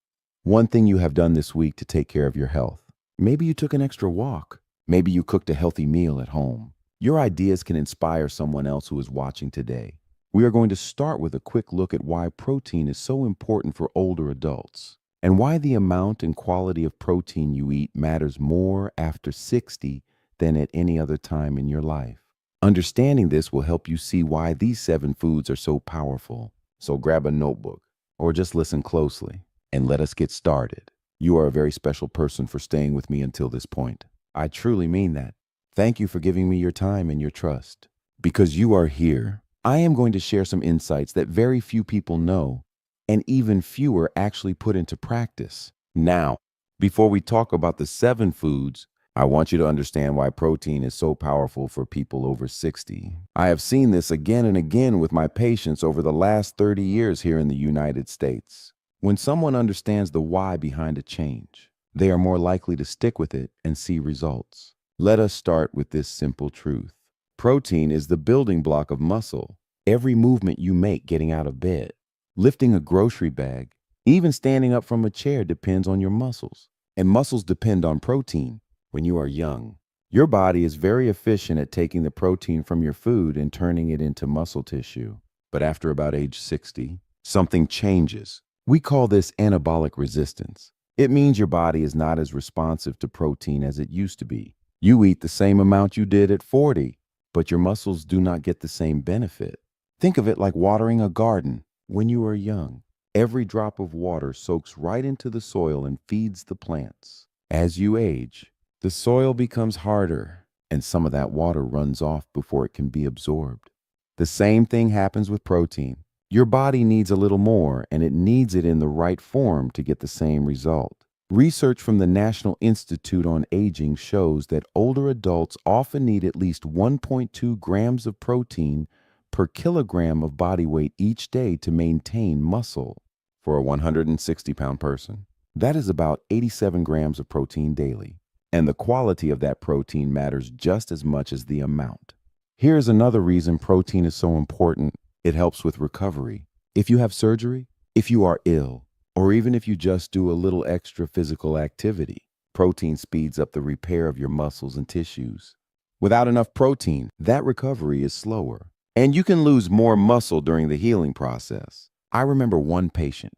one thing you have done this week to take care of your health. Maybe you took an extra walk. Maybe you cooked a healthy meal at home. Your ideas can inspire someone else who is watching today. We are going to start with a quick look at why protein is so important for older adults and why the amount and quality of protein you eat matters more after 60 than at any other time in your life. Understanding this will help you see why these 7 foods are so powerful. So grab a notebook or just listen closely and let us get started. You are a very special person for staying with me until this point. I truly mean that. Thank you for giving me your time and your trust. Because you are here, I am going to share some insights that very few people know and even fewer actually put into practice. Now, before we talk about the 7 foods, I want you to understand why protein is so powerful for people over 60. I have seen this again and again with my patients over the last 30 years here in the United States. When someone understands the why behind a change, they are more likely to stick with it and see results. Let us start with this simple truth. Protein is the building block of muscle. Every movement you make getting out of bed, lifting a grocery bag, even standing up from a chair depends on your muscles. And muscles depend on protein. When you are young, your body is very efficient at taking the protein from your food and turning it into muscle tissue. But after about age 60, something changes. We call this anabolic resistance. It means your body is not as responsive to protein as it used to be. You eat the same amount you did at 40, but your muscles do not get the same benefit. Think of it like watering a garden. When you are young, every drop of water soaks right into the soil and feeds the plants. As you age, the soil becomes harder, and some of that water runs off before it can be absorbed. The same thing happens with protein. Your body needs a little more, and it needs it in the right form to get the same result. Research from the National Institute on Aging shows that older adults often need at least 1.2 grams of protein per kilogram of body weight each day to maintain muscle. For a 160-pound person, that is about 87 grams of protein daily. And the quality of that protein matters just as much as the amount. Here's another reason protein is so important. It helps with recovery. If you have surgery, if you are ill, or even if you just do a little extra physical activity, protein speeds up the repair of your muscles and tissues. Without enough protein, that recovery is slower, and you can lose more muscle during the healing process. I remember one patient,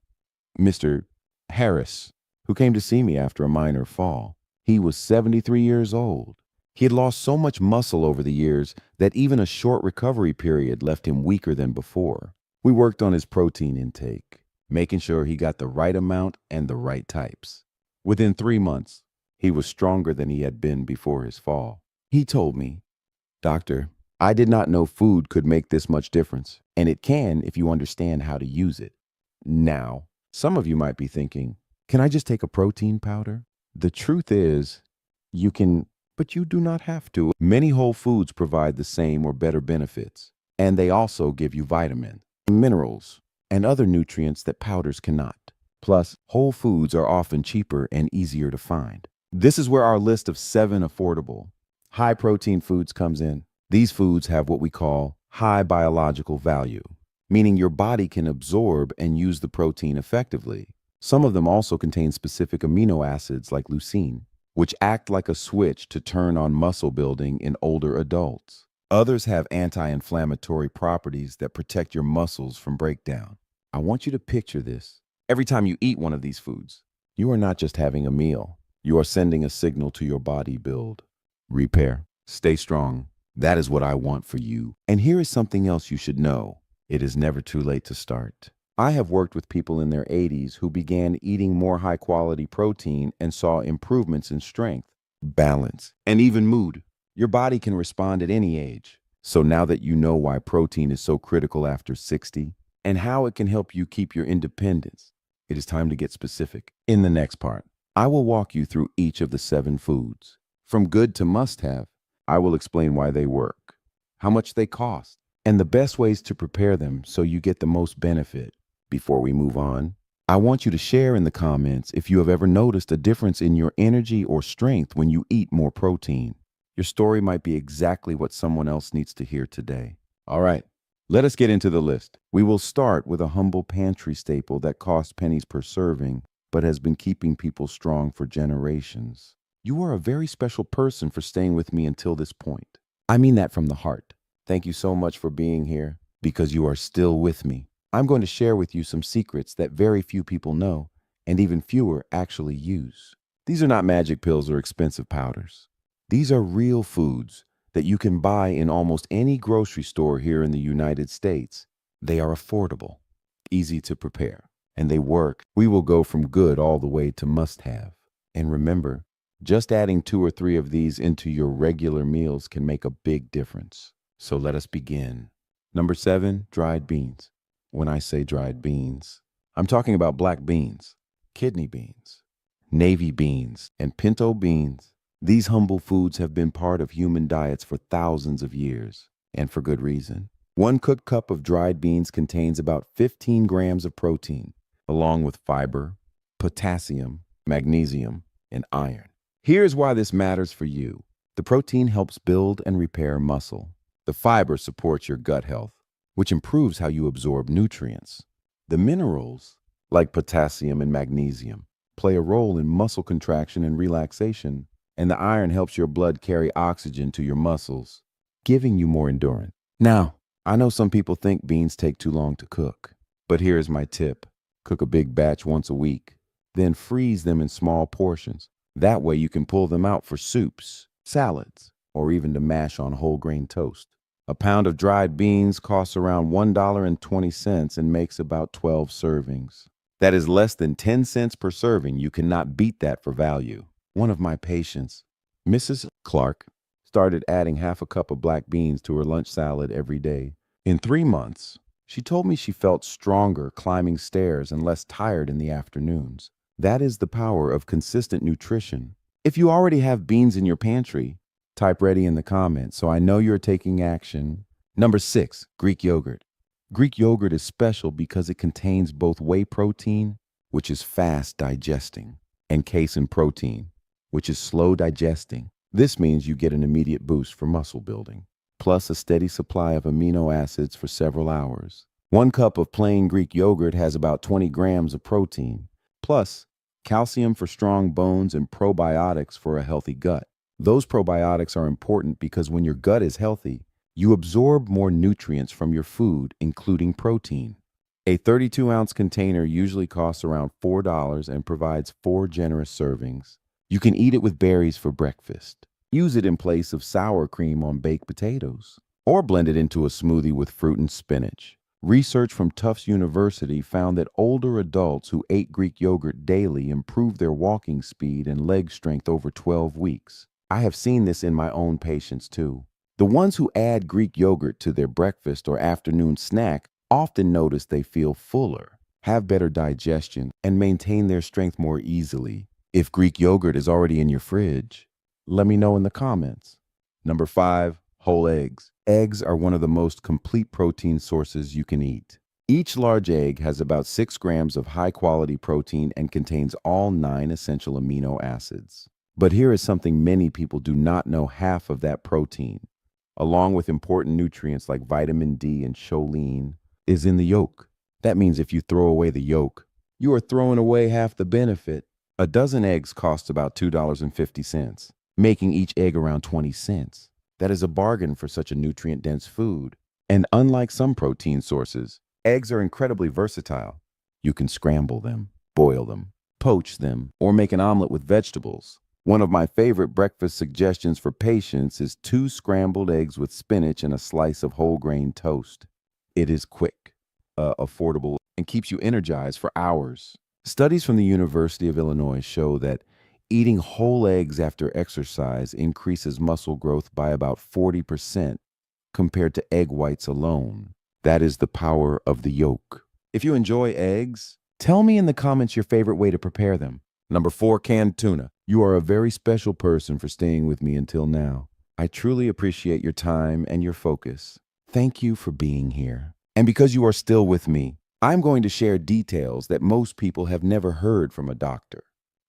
Mr. Harris, who came to see me after a minor fall. He was 73 years old. He had lost so much muscle over the years that even a short recovery period left him weaker than before. We worked on his protein intake, making sure he got the right amount and the right types. Within 3 months, he was stronger than he had been before his fall. He told me, "Doctor, I did not know food could make this much difference, and it can if you understand how to use it." Now, some of you might be thinking, can I just take a protein powder? The truth is, you can, but you do not have to. Many whole foods provide the same or better benefits, and they also give you vitamins, minerals, and other nutrients that powders cannot. Plus, whole foods are often cheaper and easier to find. This is where our list of 7 affordable, high-protein foods comes in. These foods have what we call high biological value, meaning your body can absorb and use the protein effectively. Some of them also contain specific amino acids like leucine, which act like a switch to turn on muscle building in older adults. Others have anti-inflammatory properties that protect your muscles from breakdown. I want you to picture this. Every time you eat one of these foods, you are not just having a meal. You are sending a signal to your body: build, repair, stay strong. That is what I want for you. And here is something else you should know. It is never too late to start. I have worked with people in their 80s who began eating more high-quality protein and saw improvements in strength, balance, and even mood. Your body can respond at any age. So now that you know why protein is so critical after 60 and how it can help you keep your independence, it is time to get specific. In the next part, I will walk you through each of the 7 foods. From good to must-have, I will explain why they work, how much they cost, and the best ways to prepare them so you get the most benefit. Before we move on, I want you to share in the comments if you have ever noticed a difference in your energy or strength when you eat more protein. Your story might be exactly what someone else needs to hear today. All right, let us get into the list. We will start with a humble pantry staple that costs pennies per serving, but has been keeping people strong for generations. You are a very special person for staying with me until this point. I mean that from the heart. Thank you so much for being here because you are still with me. I'm going to share with you some secrets that very few people know and even fewer actually use. These are not magic pills or expensive powders. These are real foods that you can buy in almost any grocery store here in the United States. They are affordable, easy to prepare, and they work. We will go from good all the way to must-have. And remember, just adding 2 or 3 of these into your regular meals can make a big difference. So let us begin. Number 7, dried beans. When I say dried beans, I'm talking about black beans, kidney beans, navy beans, and pinto beans. These humble foods have been part of human diets for thousands of years, and for good reason. 1 cooked cup of dried beans contains about 15 grams of protein, along with fiber, potassium, magnesium, and iron. Here's why this matters for you. The protein helps build and repair muscle. The fiber supports your gut health, which improves how you absorb nutrients. The minerals, like potassium and magnesium, play a role in muscle contraction and relaxation, and the iron helps your blood carry oxygen to your muscles, giving you more endurance. Now, I know some people think beans take too long to cook, but here is my tip. Cook a big batch once a week, then freeze them in small portions. That way you can pull them out for soups, salads, or even to mash on whole grain toast. A pound of dried beans costs around $1.20 and makes about 12 servings. That is less than 10 cents per serving. You cannot beat that for value. One of my patients, Mrs. Clark, started adding half a cup of black beans to her lunch salad every day. In 3 months, she told me she felt stronger climbing stairs and less tired in the afternoons. That is the power of consistent nutrition. If you already have beans in your pantry, type ready in the comments so I know you're taking action. Number 6, Greek yogurt. Greek yogurt is special because it contains both whey protein, which is fast digesting, and casein protein, which is slow digesting. This means you get an immediate boost for muscle building, plus a steady supply of amino acids for several hours. 1 cup of plain Greek yogurt has about 20 grams of protein, plus calcium for strong bones and probiotics for a healthy gut. Those probiotics are important because when your gut is healthy, you absorb more nutrients from your food, including protein. A 32-ounce container usually costs around $4 and provides 4 generous servings. You can eat it with berries for breakfast. Use it in place of sour cream on baked potatoes, or blend it into a smoothie with fruit and spinach. Research from Tufts University found that older adults who ate Greek yogurt daily improved their walking speed and leg strength over 12 weeks. I have seen this in my own patients too. The ones who add Greek yogurt to their breakfast or afternoon snack often notice they feel fuller, have better digestion, and maintain their strength more easily. If Greek yogurt is already in your fridge, let me know in the comments. Number 5, whole eggs. Eggs are one of the most complete protein sources you can eat. Each large egg has about 6 grams of high-quality protein and contains all 9 essential amino acids. But here is something many people do not know: half of that protein, along with important nutrients like vitamin D and choline, is in the yolk. That means if you throw away the yolk, you are throwing away half the benefit. A dozen eggs costs about $2.50, making each egg around 20 cents. That is a bargain for such a nutrient-dense food. And unlike some protein sources, eggs are incredibly versatile. You can scramble them, boil them, poach them, or make an omelet with vegetables. One of my favorite breakfast suggestions for patients is 2 scrambled eggs with spinach and a slice of whole grain toast. It is quick, affordable, and keeps you energized for hours. Studies from the University of Illinois show that eating whole eggs after exercise increases muscle growth by about 40% compared to egg whites alone. That is the power of the yolk. If you enjoy eggs, Tell me in the comments your favorite way to prepare them. Number 4, canned tuna. You are a very special person for staying with me until now. I truly appreciate your time and your focus. Thank you for being here. And because you are still with me, I'm going to share details that most people have never heard from a doctor.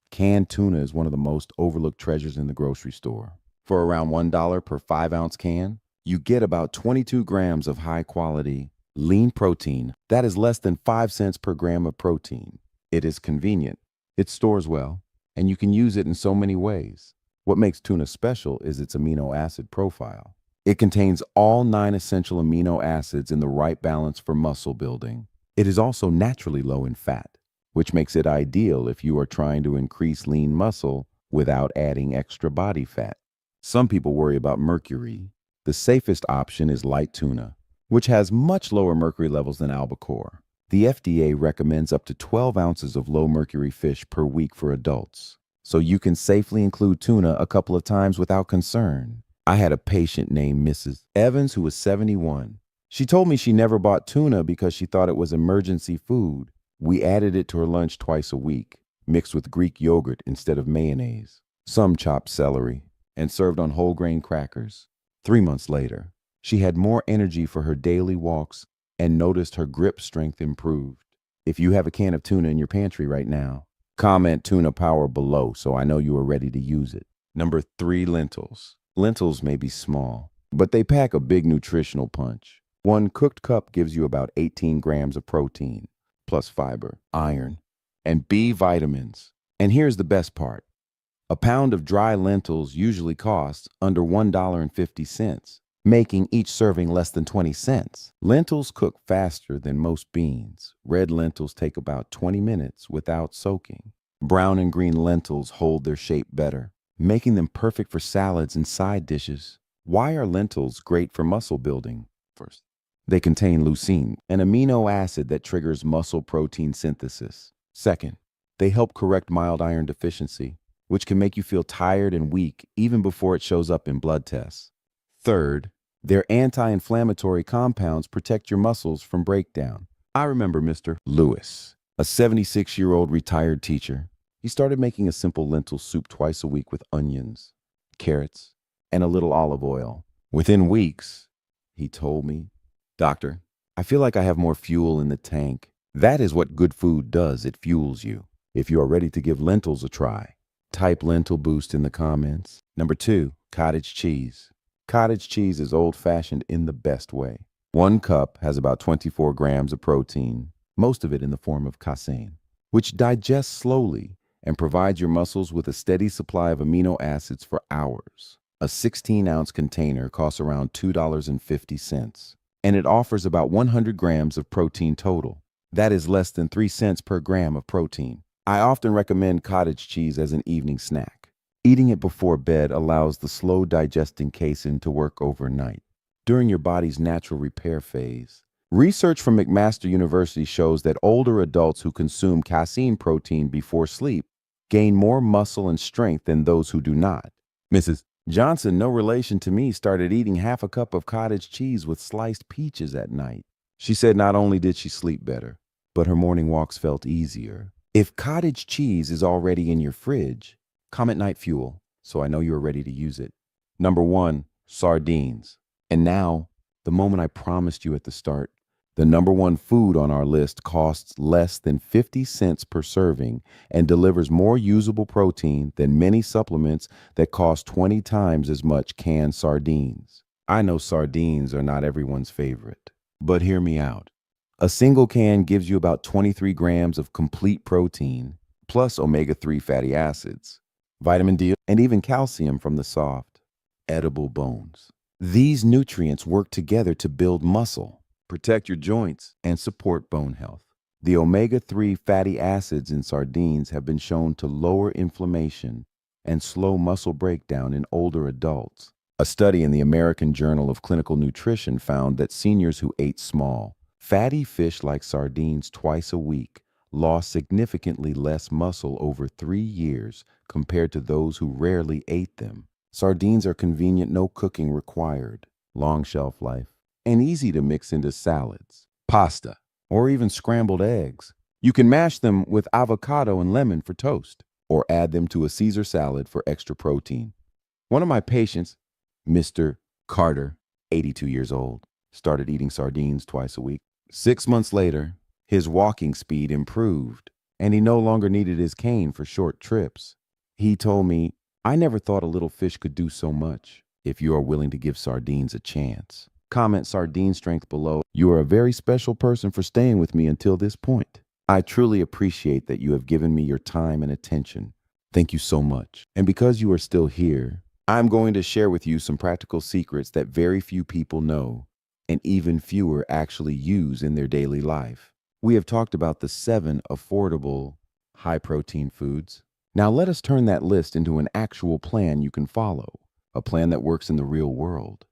Canned tuna is one of the most overlooked treasures in the grocery store. For around $1 per 5-ounce can, you get about 22 grams of high-quality, lean protein. That is less than 5 cents per gram of protein. It is convenient, it stores well, and you can use it in so many ways. What makes tuna special is its amino acid profile. It contains all 9 essential amino acids in the right balance for muscle building. It is also naturally low in fat, which makes it ideal if you are trying to increase lean muscle without adding extra body fat. Some people worry about mercury. The safest option is light tuna, which has much lower mercury levels than albacore. The FDA recommends up to 12 ounces of low mercury fish per week for adults, so you can safely include tuna a couple of times without concern. I had a patient named Mrs. Evans who was 71. She told me she never bought tuna because she thought it was emergency food. We added it to her lunch twice a week, mixed with Greek yogurt instead of mayonnaise, some chopped celery, and served on whole grain crackers. 3 months later, she had more energy for her daily walks and noticed her grip strength improved. If you have a can of tuna in your pantry right now, comment tuna power below so I know you are ready to use it. Number 3, lentils. Lentils may be small, but they pack a big nutritional punch. 1 cooked cup gives you about 18 grams of protein, plus fiber, iron, and B vitamins. And here's the best part. A pound of dry lentils usually costs under $1.50, making each serving less than 20 cents. Lentils cook faster than most beans. Red lentils take about 20 minutes without soaking. Brown and green lentils hold their shape better, making them perfect for salads and side dishes. Why are lentils great for muscle building? First, they contain leucine, an amino acid that triggers muscle protein synthesis. Second, they help correct mild iron deficiency, which can make you feel tired and weak even before it shows up in blood tests. Third, their anti-inflammatory compounds protect your muscles from breakdown. I remember Mr. Lewis, a 76-year-old retired teacher. He started making a simple lentil soup twice a week with onions, carrots, and a little olive oil. Within weeks, he told me, "Doctor, I feel like I have more fuel in the tank." That is what good food does. It fuels you. If you are ready to give lentils a try, type lentil boost in the comments. Number 2, cottage cheese. Cottage cheese is old-fashioned in the best way. 1 cup has about 24 grams of protein, most of it in the form of casein, which digests slowly and provides your muscles with a steady supply of amino acids for hours. A 16-ounce container costs around $2.50, and it offers about 100 grams of protein total. That is less than 3 cents per gram of protein. I often recommend cottage cheese as an evening snack. Eating it before bed allows the slow digesting casein to work overnight, during your body's natural repair phase. Research from McMaster University shows that older adults who consume casein protein before sleep gain more muscle and strength than those who do not. Mrs. Johnson, no relation to me, started eating half a cup of cottage cheese with sliced peaches at night. She said not only did she sleep better, but her morning walks felt easier. If cottage cheese is already in your fridge, comment night fuel so I know you are ready to use it. Number 1, sardines. And now, the moment I promised you at the start, the number 1 food on our list costs less than 50 cents per serving and delivers more usable protein than many supplements that cost 20 times as much canned sardines. I know sardines are not everyone's favorite, but hear me out. A single can gives you about 23 grams of complete protein, plus omega-3 fatty acids, vitamin D, and even calcium from the soft, edible bones. These nutrients work together to build muscle, protect your joints, and support bone health. The omega-3 fatty acids in sardines have been shown to lower inflammation and slow muscle breakdown in older adults. A study in the American Journal of Clinical Nutrition found that seniors who ate small, fatty fish like sardines twice a week lost significantly less muscle over 3 years compared to those who rarely ate them. Sardines are convenient, no cooking required, long shelf life, and easy to mix into salads, pasta, or even scrambled eggs. You can mash them with avocado and lemon for toast, or add them to a Caesar salad for extra protein. One of my patients, Mr. Carter, 82 years old, started eating sardines twice a week. 6 months later, his walking speed improved, and he no longer needed his cane for short trips. He told me, "I never thought a little fish could do so much." If you are willing to give sardines a chance, comment sardine strength below. You are a very special person for staying with me until this point. I truly appreciate that you have given me your time and attention. Thank you so much. And because you are still here, I'm going to share with you some practical secrets that very few people know and even fewer actually use in their daily life. We have talked about the 7 affordable, high-protein foods. Now let us turn that list into an actual plan you can follow, a plan that works in the real world,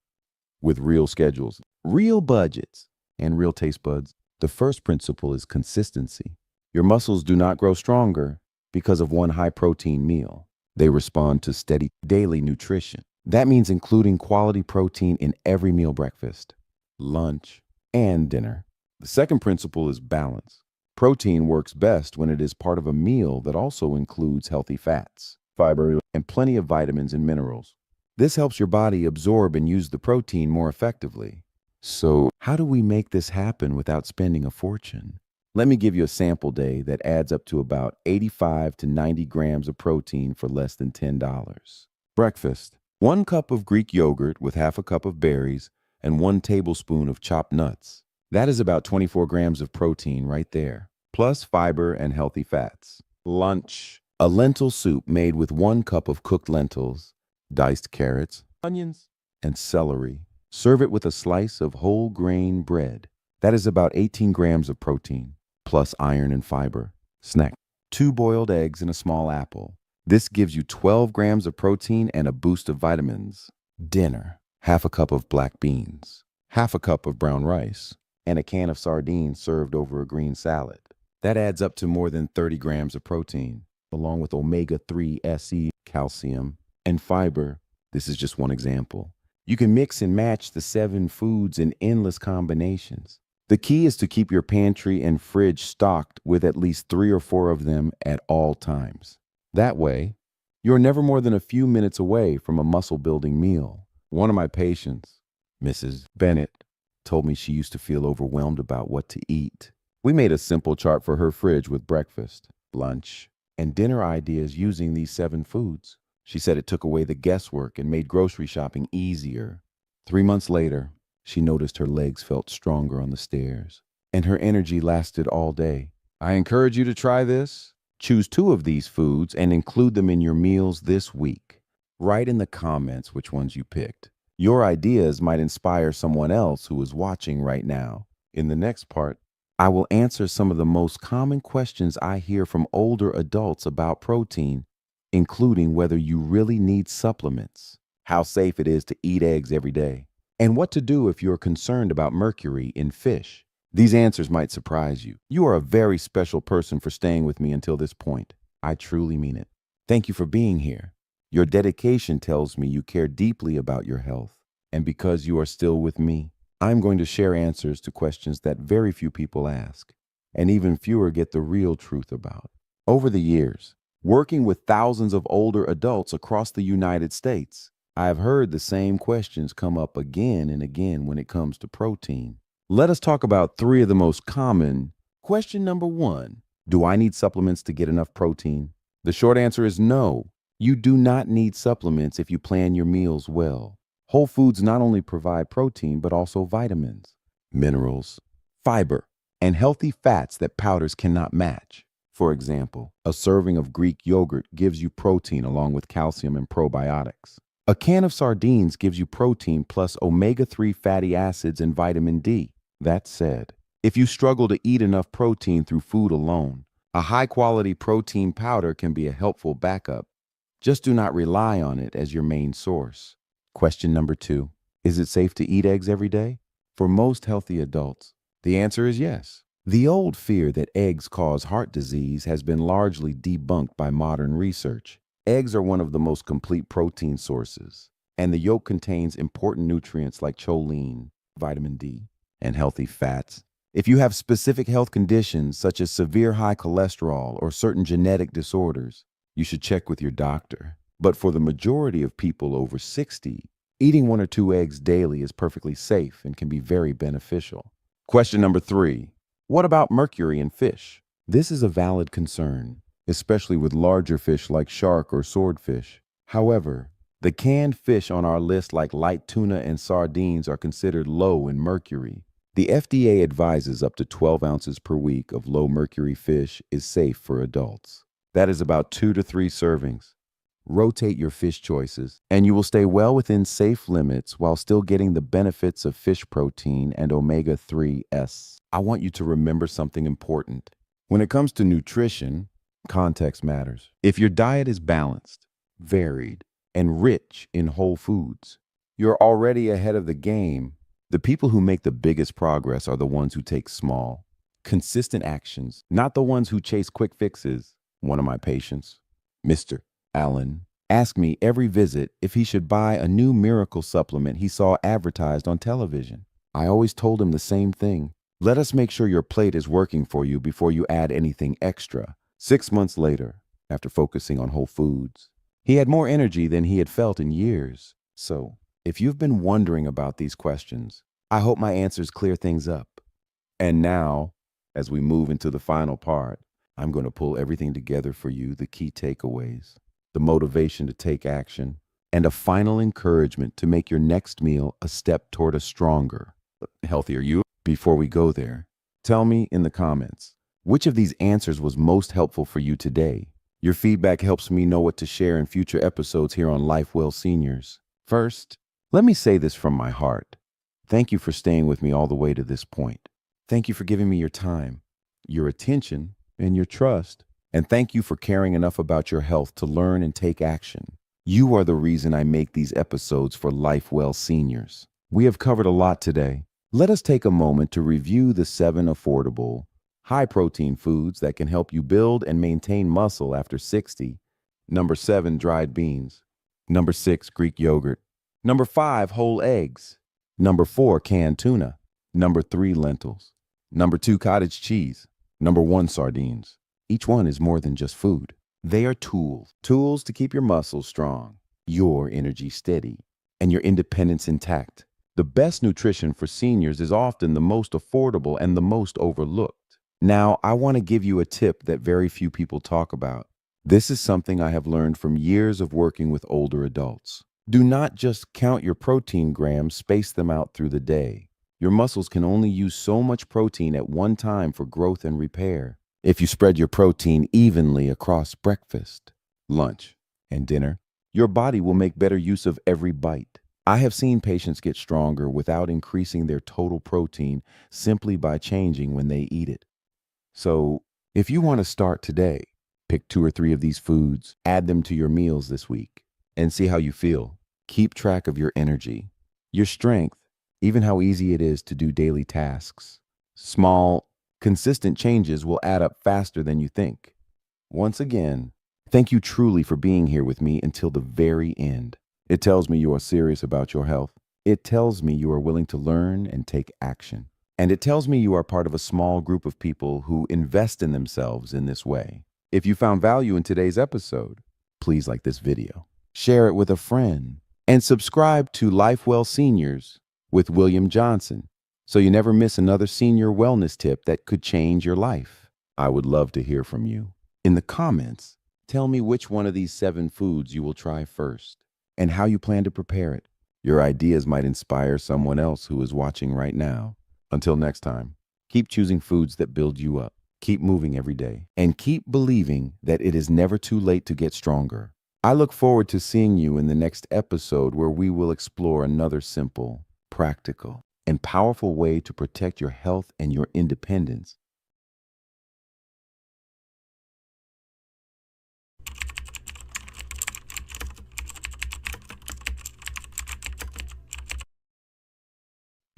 with real schedules, real budgets, and real taste buds. The first principle is consistency. Your muscles do not grow stronger because of one high-protein meal. They respond to steady daily nutrition. That means including quality protein in every meal: breakfast, lunch, and dinner. The second principle is balance. Protein works best when it is part of a meal that also includes healthy fats, fiber, and plenty of vitamins and minerals. This helps your body absorb and use the protein more effectively. So, how do we make this happen without spending a fortune? Let me give you a sample day that adds up to about 85 to 90 grams of protein for less than $10. Breakfast: 1 cup of Greek yogurt with half a cup of berries and 1 tablespoon of chopped nuts. That is about 24 grams of protein right there, plus fiber and healthy fats. Lunch: a lentil soup made with 1 cup of cooked lentils, diced carrots, onions, and celery. Serve it with a slice of whole grain bread. That is about 18 grams of protein, plus iron and fiber. Snack: 2 boiled eggs and a small apple. This gives you 12 grams of protein and a boost of vitamins. Dinner: half a cup of black beans, half a cup of brown rice, and a can of sardines served over a green salad. That adds up to more than 30 grams of protein, along with omega-3 SE, calcium, and fiber. This is just one example. You can mix and match the 7 foods in endless combinations. The key is to keep your pantry and fridge stocked with at least 3 or 4 of them at all times. That way, you're never more than a few minutes away from a muscle-building meal. One of my patients, Mrs. Bennett, told me she used to feel overwhelmed about what to eat. We made a simple chart for her fridge with breakfast, lunch, and dinner ideas using these 7 foods. She said it took away the guesswork and made grocery shopping easier. 3 months later, she noticed her legs felt stronger on the stairs, and her energy lasted all day. I encourage you to try this. Choose 2 of these foods and include them in your meals this week. Write in the comments which ones you picked. Your ideas might inspire someone else who is watching right now. In the next part, I will answer some of the most common questions I hear from older adults about protein, including whether you really need supplements, how safe it is to eat eggs every day, and what to do if you're concerned about mercury in fish. These answers might surprise you. You are a very special person for staying with me until this point. I truly mean it. Thank you for being here. Your dedication tells me you care deeply about your health. And because you are still with me, I'm going to share answers to questions that very few people ask, and even fewer get the real truth about. Over the years, working with thousands of older adults across the United States, I have heard the same questions come up again and again when it comes to protein. Let us talk about 3 of the most common. Question number 1, do I need supplements to get enough protein? The short answer is no. You do not need supplements if you plan your meals well. Whole foods not only provide protein, but also vitamins, minerals, fiber, and healthy fats that powders cannot match. For example, a serving of Greek yogurt gives you protein along with calcium and probiotics. A can of sardines gives you protein plus omega-3 fatty acids and vitamin D. That said, if you struggle to eat enough protein through food alone, a high-quality protein powder can be a helpful backup. Just do not rely on it as your main source. Question number 2, is it safe to eat eggs every day? For most healthy adults, the answer is yes. The old fear that eggs cause heart disease has been largely debunked by modern research. Eggs are one of the most complete protein sources, and the yolk contains important nutrients like choline, vitamin D, and healthy fats. If you have specific health conditions such as severe high cholesterol or certain genetic disorders, you should check with your doctor. But for the majority of people over 60, eating 1 or 2 eggs daily is perfectly safe and can be very beneficial. Question number 3. What about mercury in fish? This is a valid concern, especially with larger fish like shark or swordfish. However, the canned fish on our list like light tuna and sardines are considered low in mercury. The FDA advises up to 12 ounces per week of low mercury fish is safe for adults. That is about 2 to 3 servings. Rotate your fish choices, and you will stay well within safe limits while still getting the benefits of fish protein and omega-3s. I want you to remember something important. When it comes to nutrition, context matters. If your diet is balanced, varied, and rich in whole foods, you're already ahead of the game. The people who make the biggest progress are the ones who take small, consistent actions, not the ones who chase quick fixes. One of my patients, Mr. Allen, asked me every visit if he should buy a new miracle supplement he saw advertised on television. I always told him the same thing. Let us make sure your plate is working for you before you add anything extra. 6 months later, after focusing on whole foods, he had more energy than he had felt in years. So, if you've been wondering about these questions, I hope my answers clear things up. And now, as we move into the final part, I'm going to pull everything together for you, the key takeaways, the motivation to take action, and a final encouragement to make your next meal a step toward a stronger, healthier you. Before we go there, tell me in the comments, which of these answers was most helpful for you today? Your feedback helps me know what to share in future episodes here on Lifewell Seniors. First, let me say this from my heart. Thank you for staying with me all the way to this point. Thank you for giving me your time, your attention, and your trust. And thank you for caring enough about your health to learn and take action. You are the reason I make these episodes for Lifewell Seniors. We have covered a lot today. Let us take a moment to review the 7 affordable, high-protein foods that can help you build and maintain muscle after 60. Number 7, dried beans. Number 6, Greek yogurt. Number 5, whole eggs. Number 4, canned tuna. Number 3, lentils. Number 2, cottage cheese. Number 1, sardines. Each one is more than just food. They are tools to keep your muscles strong, your energy steady, and your independence intact. The best nutrition for seniors is often the most affordable and the most overlooked. Now, I want to give you a tip that very few people talk about. This is something I have learned from years of working with older adults. Do not just count your protein grams, space them out through the day. Your muscles can only use so much protein at one time for growth and repair. If you spread your protein evenly across breakfast, lunch, and dinner, your body will make better use of every bite. I have seen patients get stronger without increasing their total protein simply by changing when they eat it. So, if you want to start today, pick 2 or 3 of these foods, add them to your meals this week, and see how you feel. Keep track of your energy, your strength, even how easy it is to do daily tasks. Small, consistent changes will add up faster than you think. Once again, thank you truly for being here with me until the very end. It tells me you are serious about your health. It tells me you are willing to learn and take action. And it tells me you are part of a small group of people who invest in themselves in this way. If you found value in today's episode, please like this video, share it with a friend, and subscribe to Lifewell Seniors with William Johnson so you never miss another senior wellness tip that could change your life. I would love to hear from you. In the comments, tell me which one of these 7 foods you will try first and how you plan to prepare it. Your ideas might inspire someone else who is watching right now. Until next time, keep choosing foods that build you up, keep moving every day, and keep believing that it is never too late to get stronger. I look forward to seeing you in the next episode where we will explore another simple, practical, and powerful way to protect your health and your independence.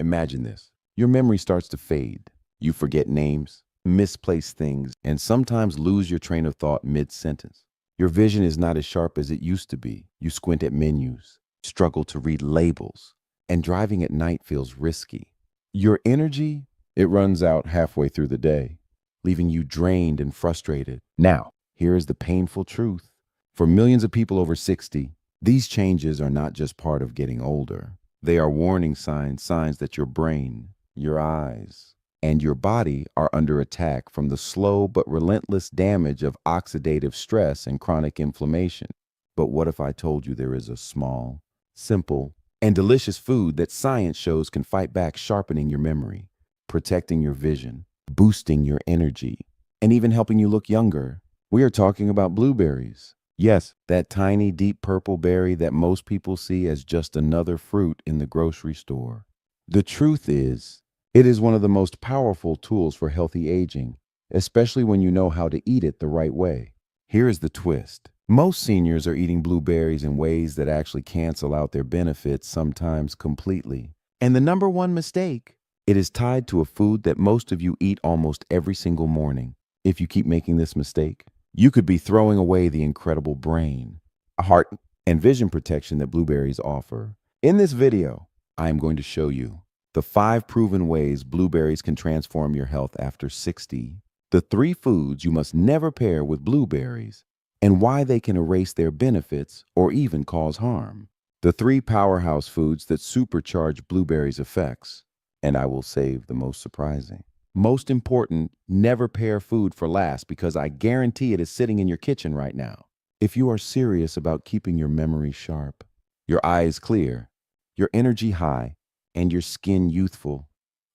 Imagine this. Your memory starts to fade. You forget names, misplace things, and sometimes lose your train of thought mid-sentence. Your vision is not as sharp as it used to be. You squint at menus, struggle to read labels, and driving at night feels risky. Your energy It runs out halfway through the day, leaving you drained and frustrated. Now, here is the painful truth. For millions of people over 60, these changes are not just part of getting older. They are warning signs that your brain, your eyes, and your body are under attack from the slow but relentless damage of oxidative stress and chronic inflammation. But what if I told you there is a small, simple, and delicious food that science shows can fight back, sharpening your memory, protecting your vision, boosting your energy, and even helping you look younger? We are talking about blueberries. Yes, that tiny, deep purple berry that most people see as just another fruit in the grocery store. The truth is, it is one of the most powerful tools for healthy aging, especially when you know how to eat it the right way. Here is the twist. Most seniors are eating blueberries in ways that actually cancel out their benefits, sometimes completely. And the number one mistake, it is tied to a food that most of you eat almost every single morning. If you keep making this mistake, you could be throwing away the incredible brain, heart, and vision protection that blueberries offer. In this video, I am going to show you the 5 proven ways blueberries can transform your health after 60, the 3 foods you must never pair with blueberries, and why they can erase their benefits or even cause harm. The 3 powerhouse foods that supercharge blueberries' effects, and I will save the most surprising. Most important, never pair food for last, because I guarantee it is sitting in your kitchen right now. If you are serious about keeping your memory sharp, your eyes clear, your energy high, and your skin youthful,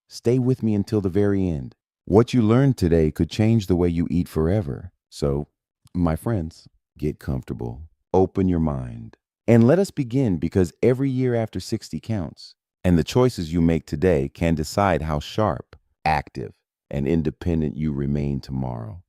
stay with me until the very end. What you learned today could change the way you eat forever. So, my friends, get comfortable, open your mind, and let us begin, because every year after 60 counts, and the choices you make today can decide how sharp, active, and independent you remain tomorrow.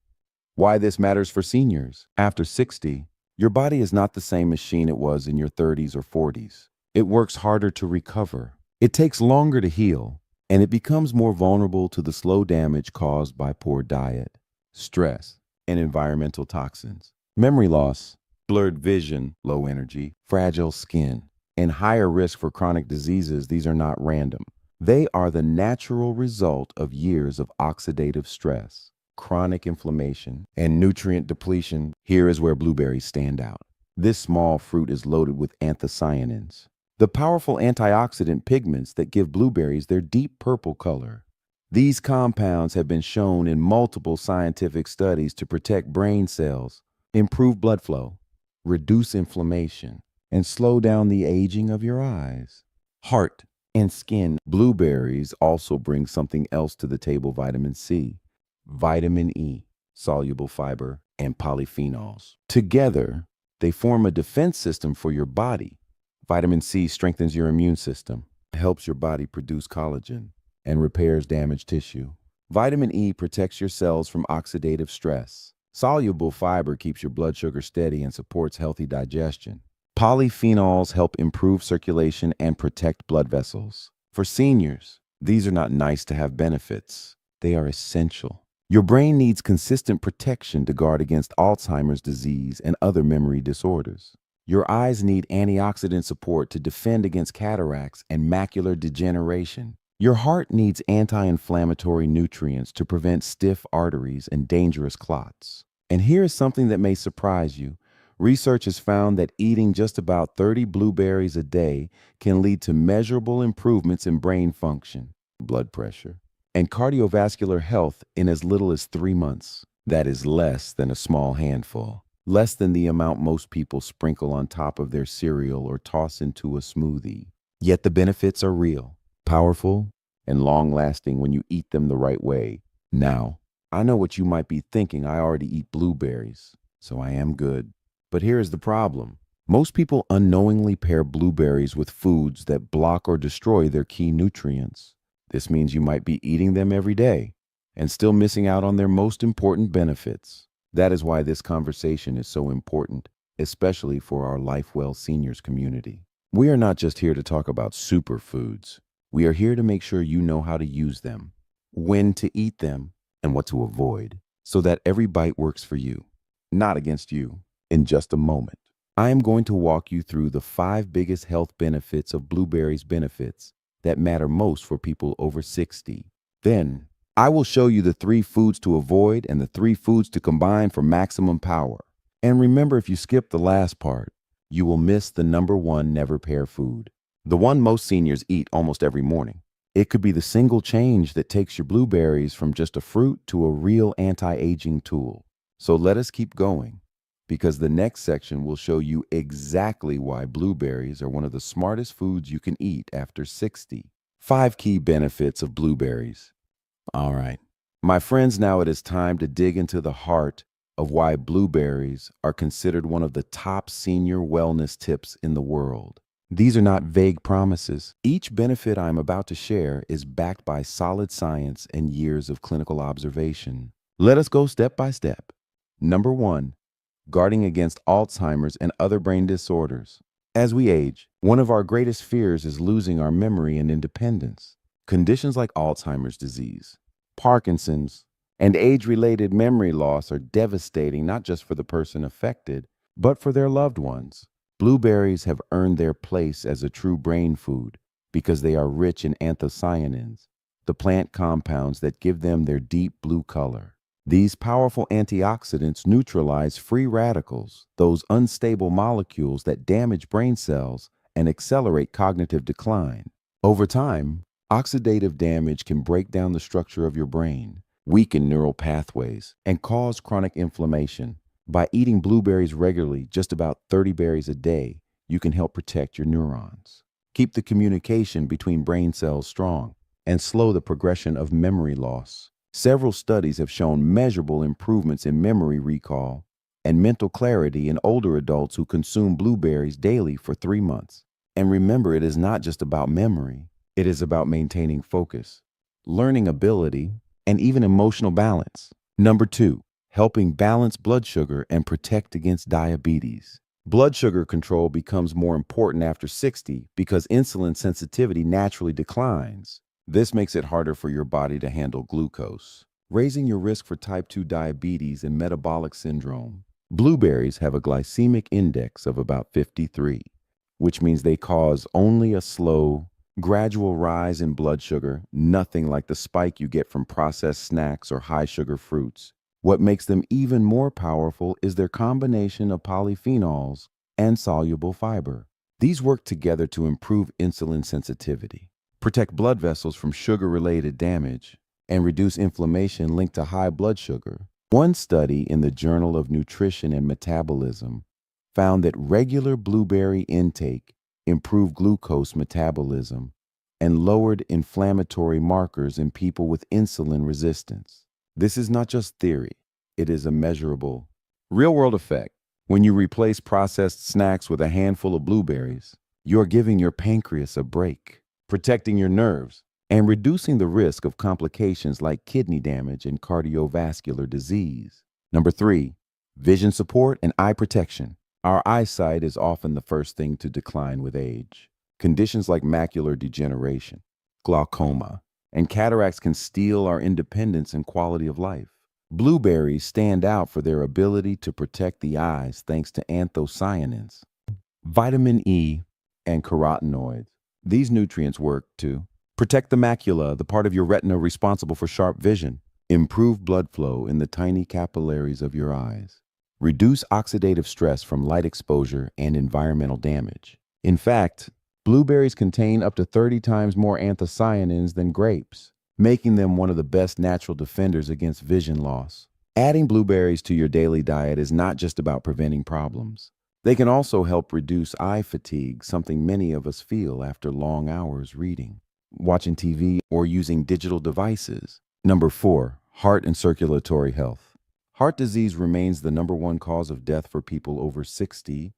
Why this matters for seniors. After 60, your body is not the same machine it was in your 30s or 40s. It works harder to recover. It takes longer to heal, and it becomes more vulnerable to the slow damage caused by poor diet, stress, and environmental toxins. Memory loss, blurred vision, low energy, fragile skin, and higher risk for chronic diseases, these are not random. They are the natural result of years of oxidative stress, chronic inflammation, and nutrient depletion. Here is where blueberries stand out. This small fruit is loaded with anthocyanins, the powerful antioxidant pigments that give blueberries their deep purple color. These compounds have been shown in multiple scientific studies to protect brain cells, improve blood flow, reduce inflammation, and slow down the aging of your eyes, heart, and skin. Blueberries also bring something else to the table: vitamin C, vitamin E, soluble fiber, and polyphenols. Together, they form a defense system for your body. Vitamin C strengthens your immune system, helps your body produce collagen, and repairs damaged tissue. Vitamin E protects your cells from oxidative stress. Soluble fiber keeps your blood sugar steady and supports healthy digestion. Polyphenols help improve circulation and protect blood vessels. For seniors, these are not nice-to-have benefits. They are essential. Your brain needs consistent protection to guard against Alzheimer's disease and other memory disorders. Your eyes need antioxidant support to defend against cataracts and macular degeneration. Your heart needs anti-inflammatory nutrients to prevent stiff arteries and dangerous clots. And here is something that may surprise you. Research has found that eating just about 30 blueberries a day can lead to measurable improvements in brain function, blood pressure, and cardiovascular health in as little as 3 months. That is less than a small handful, less than the amount most people sprinkle on top of their cereal or toss into a smoothie. Yet the benefits are real, powerful, and long-lasting when you eat them the right way. Now, I know what you might be thinking: I already eat blueberries, so I am good. But here is the problem. Most people unknowingly pair blueberries with foods that block or destroy their key nutrients. This means you might be eating them every day and still missing out on their most important benefits. That is why this conversation is so important, especially for our Lifewell Seniors community. We are not just here to talk about superfoods. We are here to make sure you know how to use them, when to eat them, and what to avoid, so that every bite works for you, not against you. In just a moment, I am going to walk you through the 5 biggest health benefits of blueberries that matter most for people over 60. Then, I will show you the 3 foods to avoid and the 3 foods to combine for maximum power. And remember, if you skip the last part, you will miss the number one never pair food, the one most seniors eat almost every morning. It could be the single change that takes your blueberries from just a fruit to a real anti-aging tool. So let us keep going, because the next section will show you exactly why blueberries are one of the smartest foods you can eat after 60. 5 key benefits of blueberries. All right, my friends, now it is time to dig into the heart of why blueberries are considered one of the top senior wellness tips in the world. These are not vague promises. Each benefit I'm about to share is backed by solid science and years of clinical observation. Let us go step by step. Number 1, guarding against Alzheimer's and other brain disorders. As we age, one of our greatest fears is losing our memory and independence. Conditions like Alzheimer's disease, Parkinson's, and age-related memory loss are devastating not just for the person affected, but for their loved ones. Blueberries have earned their place as a true brain food because they are rich in anthocyanins, the plant compounds that give them their deep blue color. These powerful antioxidants neutralize free radicals, those unstable molecules that damage brain cells and accelerate cognitive decline. Over time, oxidative damage can break down the structure of your brain, weaken neural pathways, and cause chronic inflammation. By eating blueberries regularly, just about 30 berries a day, you can help protect your neurons, keep the communication between brain cells strong, and slow the progression of memory loss. Several studies have shown measurable improvements in memory recall and mental clarity in older adults who consume blueberries daily for 3 months. And remember, it is not just about memory. It is about maintaining focus, learning ability, and even emotional balance. Number 2, helping balance blood sugar and protect against diabetes. Blood sugar control becomes more important after 60 because insulin sensitivity naturally declines. This makes it harder for your body to handle glucose, raising your risk for type 2 diabetes and metabolic syndrome. Blueberries have a glycemic index of about 53, which means they cause only a slow, gradual rise in blood sugar, nothing like the spike you get from processed snacks or high-sugar fruits. What makes them even more powerful is their combination of polyphenols and soluble fiber. These work together to improve insulin sensitivity, protect blood vessels from sugar-related damage, and reduce inflammation linked to high blood sugar. One study in the Journal of Nutrition and Metabolism found that regular blueberry intake improved glucose metabolism and lowered inflammatory markers in people with insulin resistance. This is not just theory, it is a measurable, real-world effect. When you replace processed snacks with a handful of blueberries, you're giving your pancreas a break, protecting your nerves, and reducing the risk of complications like kidney damage and cardiovascular disease. Number 3, vision support and eye protection. Our eyesight is often the first thing to decline with age. Conditions like macular degeneration, glaucoma, and cataracts can steal our independence and quality of life. Blueberries stand out for their ability to protect the eyes thanks to anthocyanins, vitamin E, and carotenoids. These nutrients work to protect the macula, the part of your retina responsible for sharp vision, improve blood flow in the tiny capillaries of your eyes, reduce oxidative stress from light exposure and environmental damage. In fact, blueberries contain up to 30 times more anthocyanins than grapes, making them one of the best natural defenders against vision loss. Adding blueberries to your daily diet is not just about preventing problems. They can also help reduce eye fatigue, something many of us feel after long hours reading, watching TV, or using digital devices. Number 4, heart and circulatory health. Heart disease remains the number 1 cause of death for people over 60.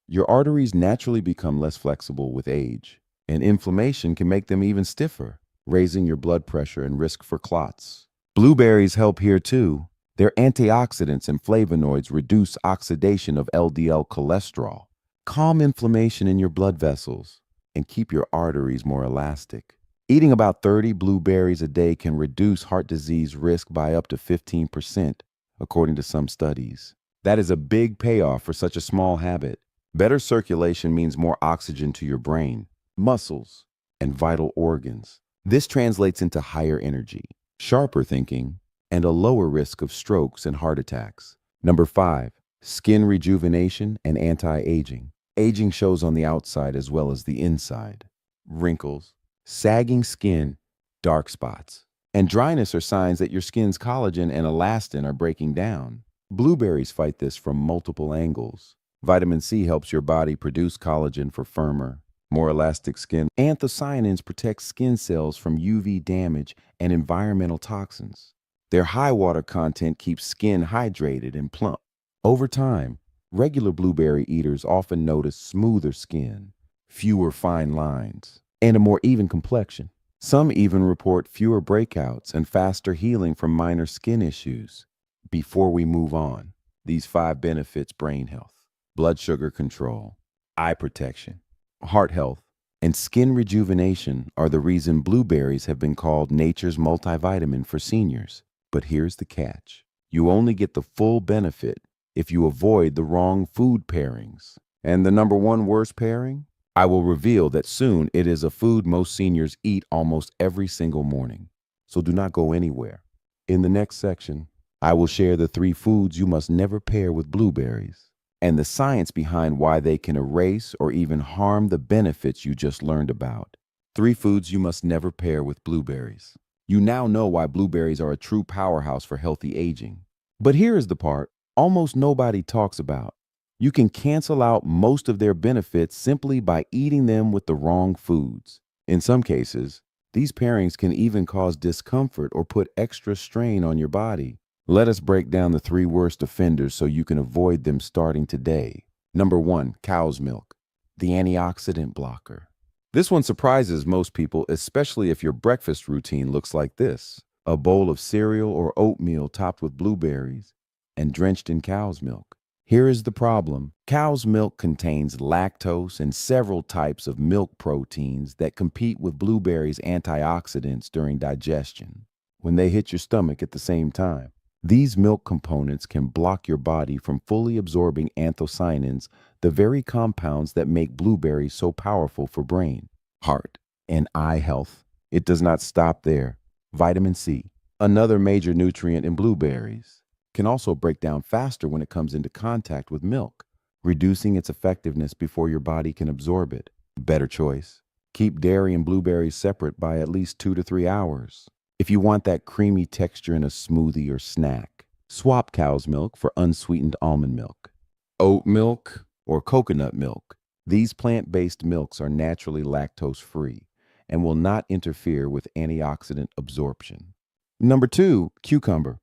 Your arteries naturally become less flexible with age, and inflammation can make them even stiffer, raising your blood pressure and risk for clots. Blueberries help here too. Their antioxidants and flavonoids reduce oxidation of LDL cholesterol, calm inflammation in your blood vessels, and keep your arteries more elastic. Eating about 30 blueberries a day can reduce heart disease risk by up to 15%, according to some studies. That is a big payoff for such a small habit. Better circulation means more oxygen to your brain, muscles, and vital organs. This translates into higher energy, sharper thinking, and a lower risk of strokes and heart attacks. Number 5, skin rejuvenation and anti-aging. Aging shows on the outside as well as the inside. Wrinkles, sagging skin, dark spots, and dryness are signs that your skin's collagen and elastin are breaking down. Blueberries fight this from multiple angles. Vitamin C helps your body produce collagen for firmer, more elastic skin. Anthocyanins protect skin cells from UV damage and environmental toxins. Their high water content keeps skin hydrated and plump. Over time, regular blueberry eaters often notice smoother skin, fewer fine lines, and a more even complexion. Some even report fewer breakouts and faster healing from minor skin issues. Before we move on, these 5 benefits: brain health, blood sugar control, eye protection, heart health, and skin rejuvenation are the reason blueberries have been called nature's multivitamin for seniors. But here's the catch. You only get the full benefit if you avoid the wrong food pairings. And the number 1 worst pairing? I will reveal that soon. It is a food most seniors eat almost every single morning. So do not go anywhere. In the next section, I will share the 3 foods you must never pair with blueberries and the science behind why they can erase or even harm the benefits you just learned about. 3 foods you must never pair with blueberries. You now know why blueberries are a true powerhouse for healthy aging. But here is the part almost nobody talks about. You can cancel out most of their benefits simply by eating them with the wrong foods. In some cases, these pairings can even cause discomfort or put extra strain on your body. Let us break down the 3 worst offenders so you can avoid them starting today. Number 1, cow's milk, the antioxidant blocker. This one surprises most people, especially if your breakfast routine looks like this: a bowl of cereal or oatmeal topped with blueberries and drenched in cow's milk. Here is the problem. Cow's milk contains lactose and several types of milk proteins that compete with blueberries' antioxidants during digestion when they hit your stomach at the same time. These milk components can block your body from fully absorbing anthocyanins, the very compounds that make blueberries so powerful for brain, heart, and eye health. It does not stop there. Vitamin C, another major nutrient in blueberries, can also break down faster when it comes into contact with milk, reducing its effectiveness before your body can absorb it. Better choice. Keep dairy and blueberries separate by at least 2 to 3 hours. If you want that creamy texture in a smoothie or snack, swap cow's milk for unsweetened almond milk, oat milk, or coconut milk. These plant-based milks are naturally lactose-free and will not interfere with antioxidant absorption. Number 2, cucumber,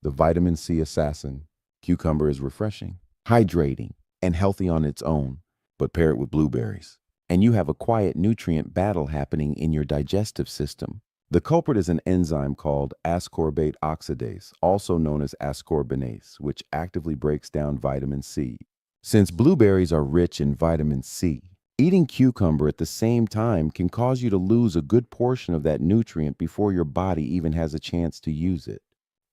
the vitamin C assassin. Cucumber is refreshing, hydrating, and healthy on its own, but pair it with blueberries, and you have a quiet nutrient battle happening in your digestive system. The culprit is an enzyme called ascorbate oxidase, also known as ascorbinase, which actively breaks down vitamin C. Since blueberries are rich in vitamin C, eating cucumber at the same time can cause you to lose a good portion of that nutrient before your body even has a chance to use it.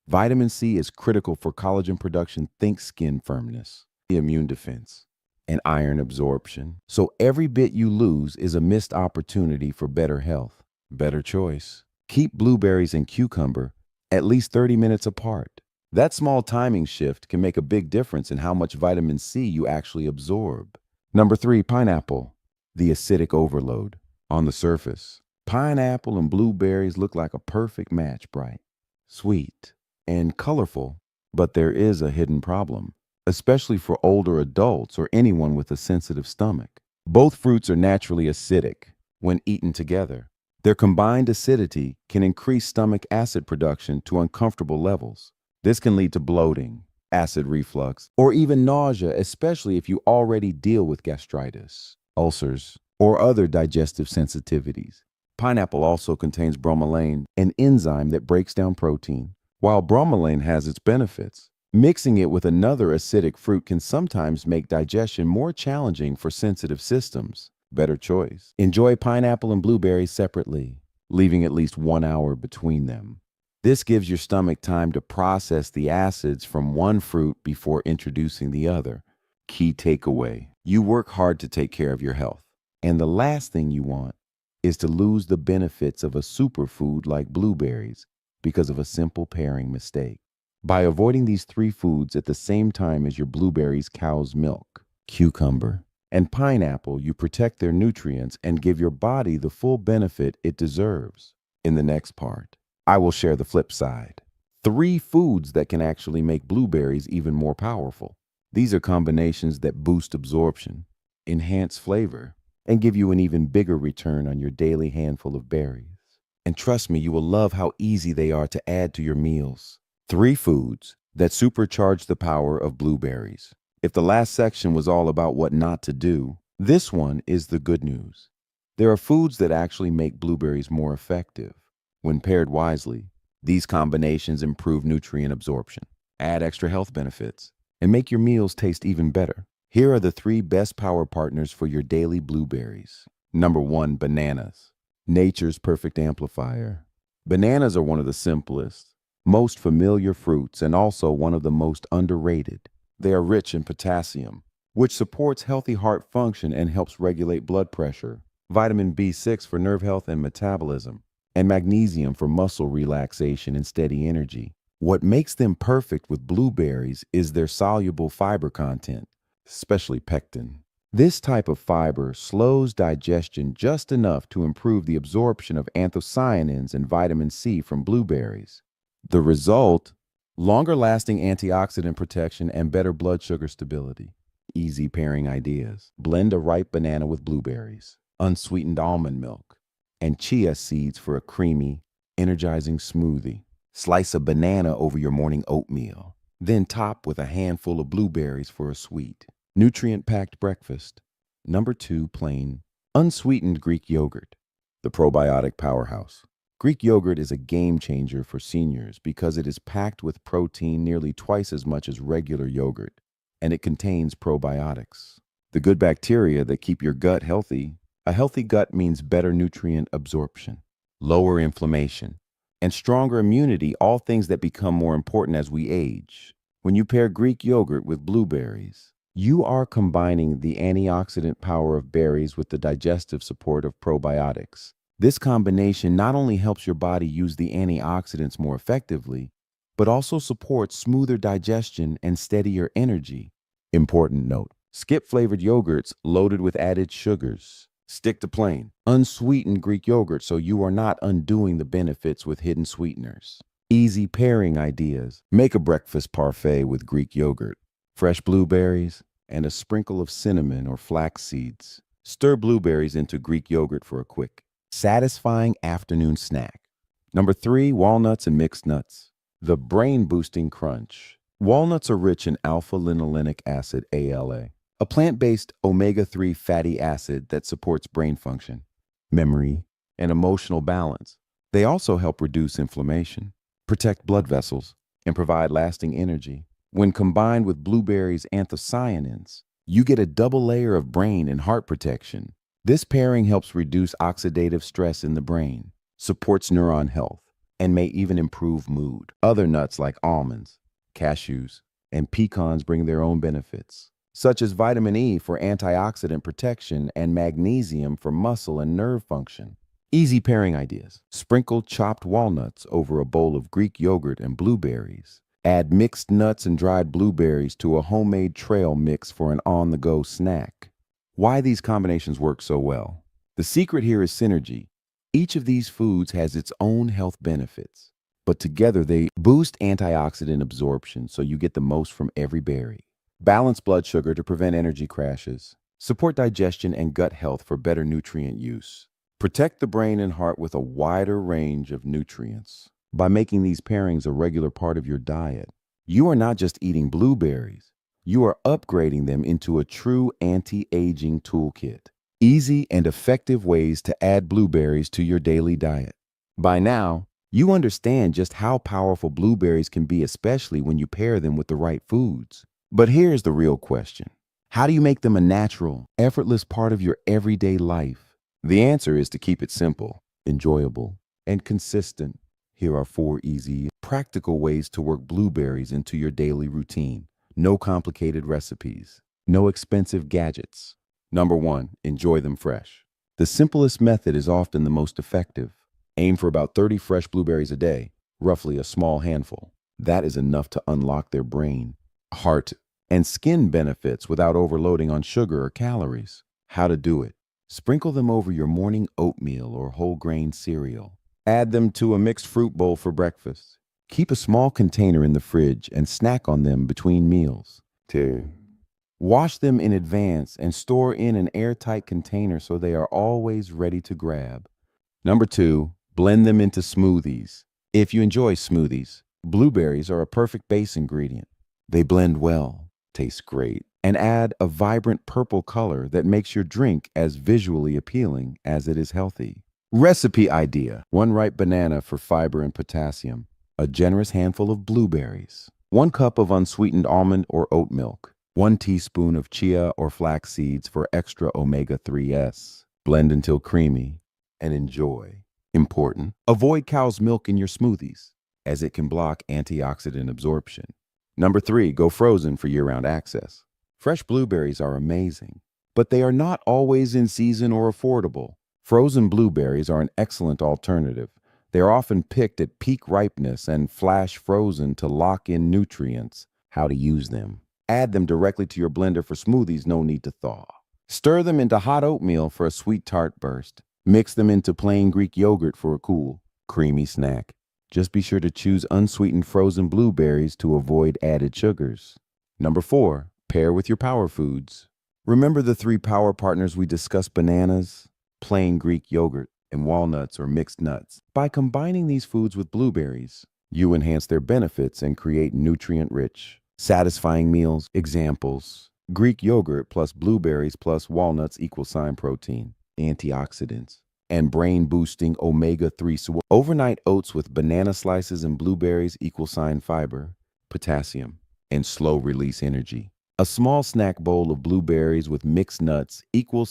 Vitamin C is critical for collagen production, think skin firmness, immune defense, and iron absorption. So every bit you lose is a missed opportunity for better health. Better choice. Keep blueberries and cucumber at least 30 minutes apart. That small timing shift can make a big difference in how much vitamin C you actually absorb. Number 3, pineapple, the acidic overload. On the surface, pineapple and blueberries look like a perfect match: bright, sweet, and colorful. But there is a hidden problem, especially for older adults or anyone with a sensitive stomach. Both fruits are naturally acidic when eaten together. Their combined acidity can increase stomach acid production to uncomfortable levels. This can lead to bloating, acid reflux, or even nausea, especially if you already deal with gastritis, ulcers, or other digestive sensitivities. Pineapple also contains bromelain, an enzyme that breaks down protein. While bromelain has its benefits, mixing it with another acidic fruit can sometimes make digestion more challenging for sensitive systems. Better choice. Enjoy pineapple and blueberries separately, leaving at least 1 hour between them. This gives your stomach time to process the acids from one fruit before introducing the other. Key takeaway: you work hard to take care of your health, and the last thing you want is to lose the benefits of a superfood like blueberries because of a simple pairing mistake. By avoiding these three foods at the same time as your blueberries, cow's milk, cucumber, and pineapple, you protect their nutrients and give your body the full benefit it deserves. In the next part, I will share the flip side. Three foods that can actually make blueberries even more powerful. These are combinations that boost absorption, enhance flavor, and give you an even bigger return on your daily handful of berries. And trust me, you will love how easy they are to add to your meals. Three foods that supercharge the power of blueberries. If the last section was all about what not to do, this one is the good news. There are foods that actually make blueberries more effective. When paired wisely, these combinations improve nutrient absorption, add extra health benefits, and make your meals taste even better. Here are the three best power partners for your daily blueberries. Number 1, bananas. Nature's perfect amplifier. Bananas are one of the simplest, most familiar fruits and also one of the most underrated. They are rich in potassium, which supports healthy heart function and helps regulate blood pressure, vitamin B6 for nerve health and metabolism, and magnesium for muscle relaxation and steady energy. What makes them perfect with blueberries is their soluble fiber content, especially pectin. This type of fiber slows digestion just enough to improve the absorption of anthocyanins and vitamin C from blueberries. The result? Longer-lasting antioxidant protection and better blood sugar stability. Easy pairing ideas. Blend a ripe banana with blueberries, unsweetened almond milk, and chia seeds for a creamy, energizing smoothie. Slice a banana over your morning oatmeal. Then top with a handful of blueberries for a sweet, nutrient-packed breakfast. Number 2, plain, unsweetened Greek yogurt. The probiotic powerhouse. Greek yogurt is a game changer for seniors because it is packed with protein nearly twice as much as regular yogurt, and it contains probiotics, the good bacteria that keep your gut healthy. A healthy gut means better nutrient absorption, lower inflammation, and stronger immunity, all things that become more important as we age. When you pair Greek yogurt with blueberries, you are combining the antioxidant power of berries with the digestive support of probiotics. This combination not only helps your body use the antioxidants more effectively, but also supports smoother digestion and steadier energy. Important note: skip flavored yogurts loaded with added sugars. Stick to plain, unsweetened Greek yogurt so you are not undoing the benefits with hidden sweeteners. Easy pairing ideas. Make a breakfast parfait with Greek yogurt, fresh blueberries, and a sprinkle of cinnamon or flax seeds. Stir blueberries into Greek yogurt for a quick, satisfying afternoon snack. Number 3, walnuts and mixed nuts. The brain-boosting crunch. Walnuts are rich in alpha-linolenic acid, ALA, a plant-based omega-3 fatty acid that supports brain function, memory, and emotional balance. They also help reduce inflammation, protect blood vessels, and provide lasting energy. When combined with blueberries' anthocyanins, you get a double layer of brain and heart protection. This pairing helps reduce oxidative stress in the brain, supports neuron health, and may even improve mood. Other nuts like almonds, cashews, and pecans bring their own benefits, such as vitamin E for antioxidant protection and magnesium for muscle and nerve function. Easy pairing ideas. Sprinkle chopped walnuts over a bowl of Greek yogurt and blueberries. Add mixed nuts and dried blueberries to a homemade trail mix for an on-the-go snack. Why these combinations work so well? The secret here is synergy. Each of these foods has its own health benefits, but together they boost antioxidant absorption so you get the most from every berry. Balance blood sugar to prevent energy crashes. Support digestion and gut health for better nutrient use. Protect the brain and heart with a wider range of nutrients. By making these pairings a regular part of your diet, you are not just eating blueberries, you are upgrading them into a true anti-aging toolkit. Easy and effective ways to add blueberries to your daily diet. By now, you understand just how powerful blueberries can be, especially when you pair them with the right foods. But here's the real question. How do you make them a natural, effortless part of your everyday life? The answer is to keep it simple, enjoyable, and consistent. Here are 4 easy, practical ways to work blueberries into your daily routine. No complicated recipes. No expensive gadgets. Number 1, enjoy them fresh. The simplest method is often the most effective. Aim for about 30 fresh blueberries a day, roughly a small handful. That is enough to unlock their brain, heart, and skin benefits without overloading on sugar or calories. How to do it? Sprinkle them over your morning oatmeal or whole grain cereal. Add them to a mixed fruit bowl for breakfast. Keep a small container in the fridge and snack on them between meals. 2. Wash them in advance and store in an airtight container so they are always ready to grab. Number 2, blend them into smoothies. If you enjoy smoothies, blueberries are a perfect base ingredient. They blend well, taste great, and add a vibrant purple color that makes your drink as visually appealing as it is healthy. Recipe idea: 1 ripe banana for fiber and potassium, a generous handful of blueberries, 1 cup of unsweetened almond or oat milk, 1 teaspoon of chia or flax seeds for extra omega-3s. Blend until creamy and enjoy. Important: avoid cow's milk in your smoothies, as it can block antioxidant absorption. Number 3, go frozen for year-round access. Fresh blueberries are amazing, but they are not always in season or affordable. Frozen blueberries are an excellent alternative. They are often picked at peak ripeness and flash frozen to lock in nutrients. How to use them: add them directly to your blender for smoothies, no need to thaw. Stir them into hot oatmeal for a sweet tart burst. Mix them into plain Greek yogurt for a cool, creamy snack. Just be sure to choose unsweetened frozen blueberries to avoid added sugars. Number 4, pair with your power foods. Remember the 3 power partners we discussed: bananas, plain Greek yogurt, and walnuts or mixed nuts. By combining these foods with blueberries, you enhance their benefits and create nutrient-rich, satisfying meals. Examples: Greek yogurt plus blueberries plus walnuts = protein, antioxidants, and brain-boosting omega-3. So overnight oats with banana slices and blueberries = fiber, potassium, and slow-release energy. A small snack bowl of blueberries with mixed nuts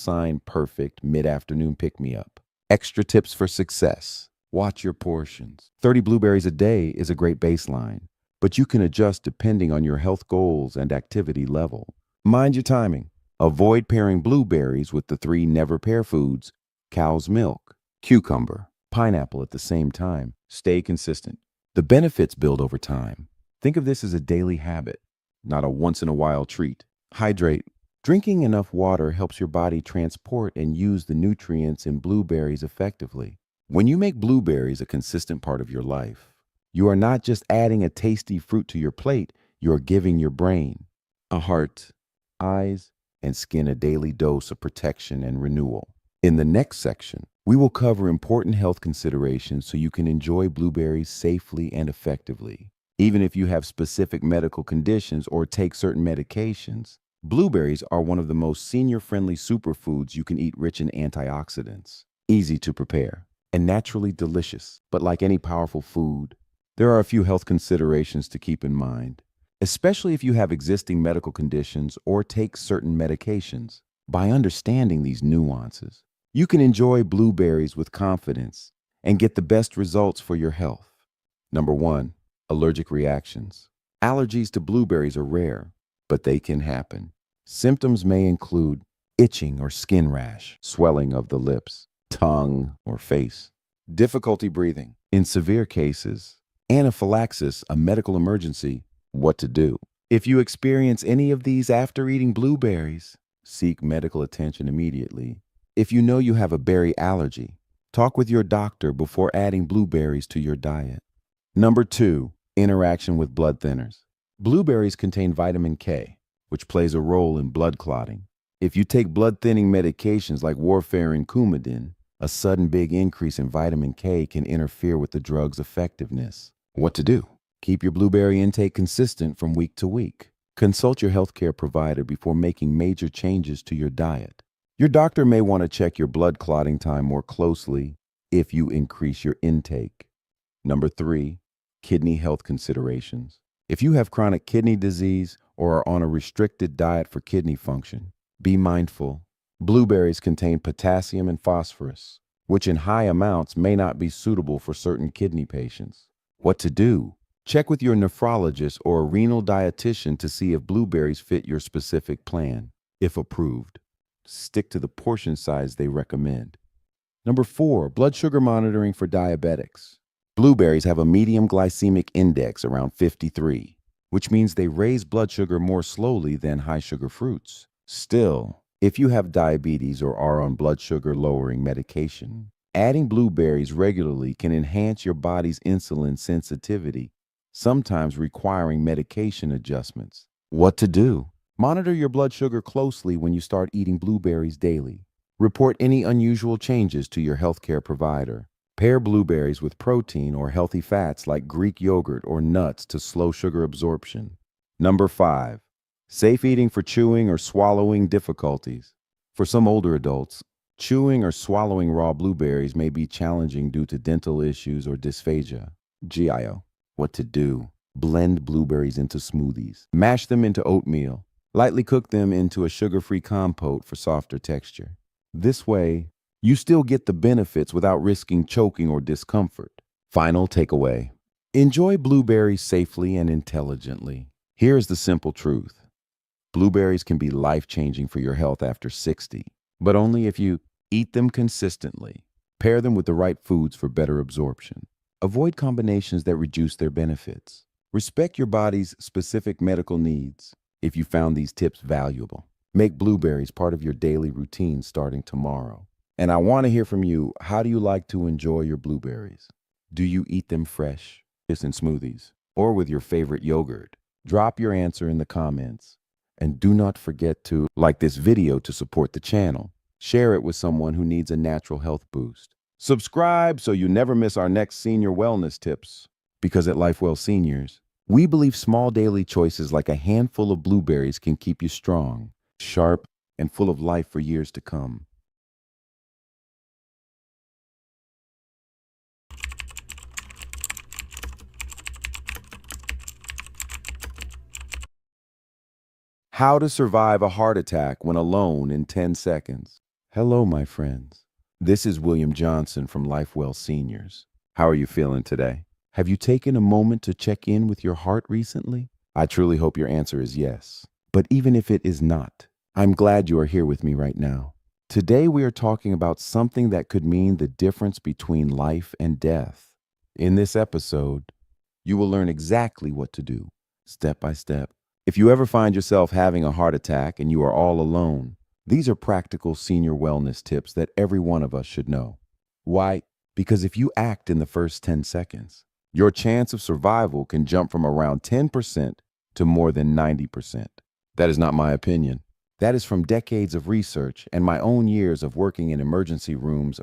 = perfect mid-afternoon pick-me-up. Extra tips for success: watch your portions. 30 blueberries a day is a great baseline, but you can adjust depending on your health goals and activity level. Mind your timing. Avoid pairing blueberries with the 3 never-pair foods: cow's milk, cucumber, pineapple at the same time. Stay consistent. The benefits build over time. Think of this as a daily habit, not a once-in-a-while treat. Hydrate. Drinking enough water helps your body transport and use the nutrients in blueberries effectively. When you make blueberries a consistent part of your life, you are not just adding a tasty fruit to your plate, you are giving your brain, a heart, eyes, and skin a daily dose of protection and renewal. In the next section, we will cover important health considerations so you can enjoy blueberries safely and effectively. Even if you have specific medical conditions or take certain medications, blueberries are one of the most senior-friendly superfoods you can eat, rich in antioxidants. Easy to prepare and naturally delicious. But like any powerful food, there are a few health considerations to keep in mind, especially if you have existing medical conditions or take certain medications. By understanding these nuances, you can enjoy blueberries with confidence and get the best results for your health. Number 1, allergic reactions. Allergies to blueberries are rare, but they can happen. Symptoms may include itching or skin rash, swelling of the lips, tongue, or face, difficulty breathing. In severe cases, anaphylaxis, a medical emergency. What to do? If you experience any of these after eating blueberries, seek medical attention immediately. If you know you have a berry allergy, talk with your doctor before adding blueberries to your diet. Number 2, interaction with blood thinners. Blueberries contain vitamin K, which plays a role in blood clotting. If you take blood-thinning medications like warfarin and Coumadin, a sudden big increase in vitamin K can interfere with the drug's effectiveness. What to do? Keep your blueberry intake consistent from week to week. Consult your healthcare provider before making major changes to your diet. Your doctor may want to check your blood clotting time more closely if you increase your intake. Number 3, kidney health considerations. If you have chronic kidney disease or are on a restricted diet for kidney function, be mindful. Blueberries contain potassium and phosphorus, which in high amounts may not be suitable for certain kidney patients. What to do? Check with your nephrologist or a renal dietitian to see if blueberries fit your specific plan. If approved, stick to the portion size they recommend. Number 4, blood sugar monitoring for diabetics. Blueberries have a medium glycemic index around 53, which means they raise blood sugar more slowly than high sugar fruits. Still, if you have diabetes or are on blood sugar lowering medication, adding blueberries regularly can enhance your body's insulin sensitivity, sometimes requiring medication adjustments. What to do? Monitor your blood sugar closely when you start eating blueberries daily. Report any unusual changes to your healthcare provider. Pair blueberries with protein or healthy fats like Greek yogurt or nuts to slow sugar absorption. Number 5, safe eating for chewing or swallowing difficulties. For some older adults, chewing or swallowing raw blueberries may be challenging due to dental issues or dysphagia. GIO. What to do? Blend blueberries into smoothies. Mash them into oatmeal. Lightly cook them into a sugar-free compote for softer texture. This way, you still get the benefits without risking choking or discomfort. Final takeaway. Enjoy blueberries safely and intelligently. Here is the simple truth. Blueberries can be life-changing for your health after 60, but only if you eat them consistently. Pair them with the right foods for better absorption. Avoid combinations that reduce their benefits. Respect your body's specific medical needs. If you found these tips valuable, make blueberries part of your daily routine starting tomorrow. And I want to hear from you. How do you like to enjoy your blueberries? Do you eat them fresh, just in smoothies, or with your favorite yogurt? Drop your answer in the comments. And do not forget to like this video to support the channel. Share it with someone who needs a natural health boost. Subscribe so you never miss our next senior wellness tips. Because at Lifewell Seniors, we believe small daily choices like a handful of blueberries can keep you strong, sharp, and full of life for years to come. How to survive a heart attack when alone in 10 seconds. Hello, my friends. This is William Johnson from Lifewell Seniors. How are you feeling today? Have you taken a moment to check in with your heart recently? I truly hope your answer is yes. But even if it is not, I'm glad you are here with me right now. Today we are talking about something that could mean the difference between life and death. In this episode, you will learn exactly what to do, step by step. If you ever find yourself having a heart attack and you are all alone, these are practical senior wellness tips that every one of us should know. Why? Because if you act in the first 10 seconds, your chance of survival can jump from around 10% to more than 90%. That is not my opinion. That is from decades of research and my own years of working in emergency rooms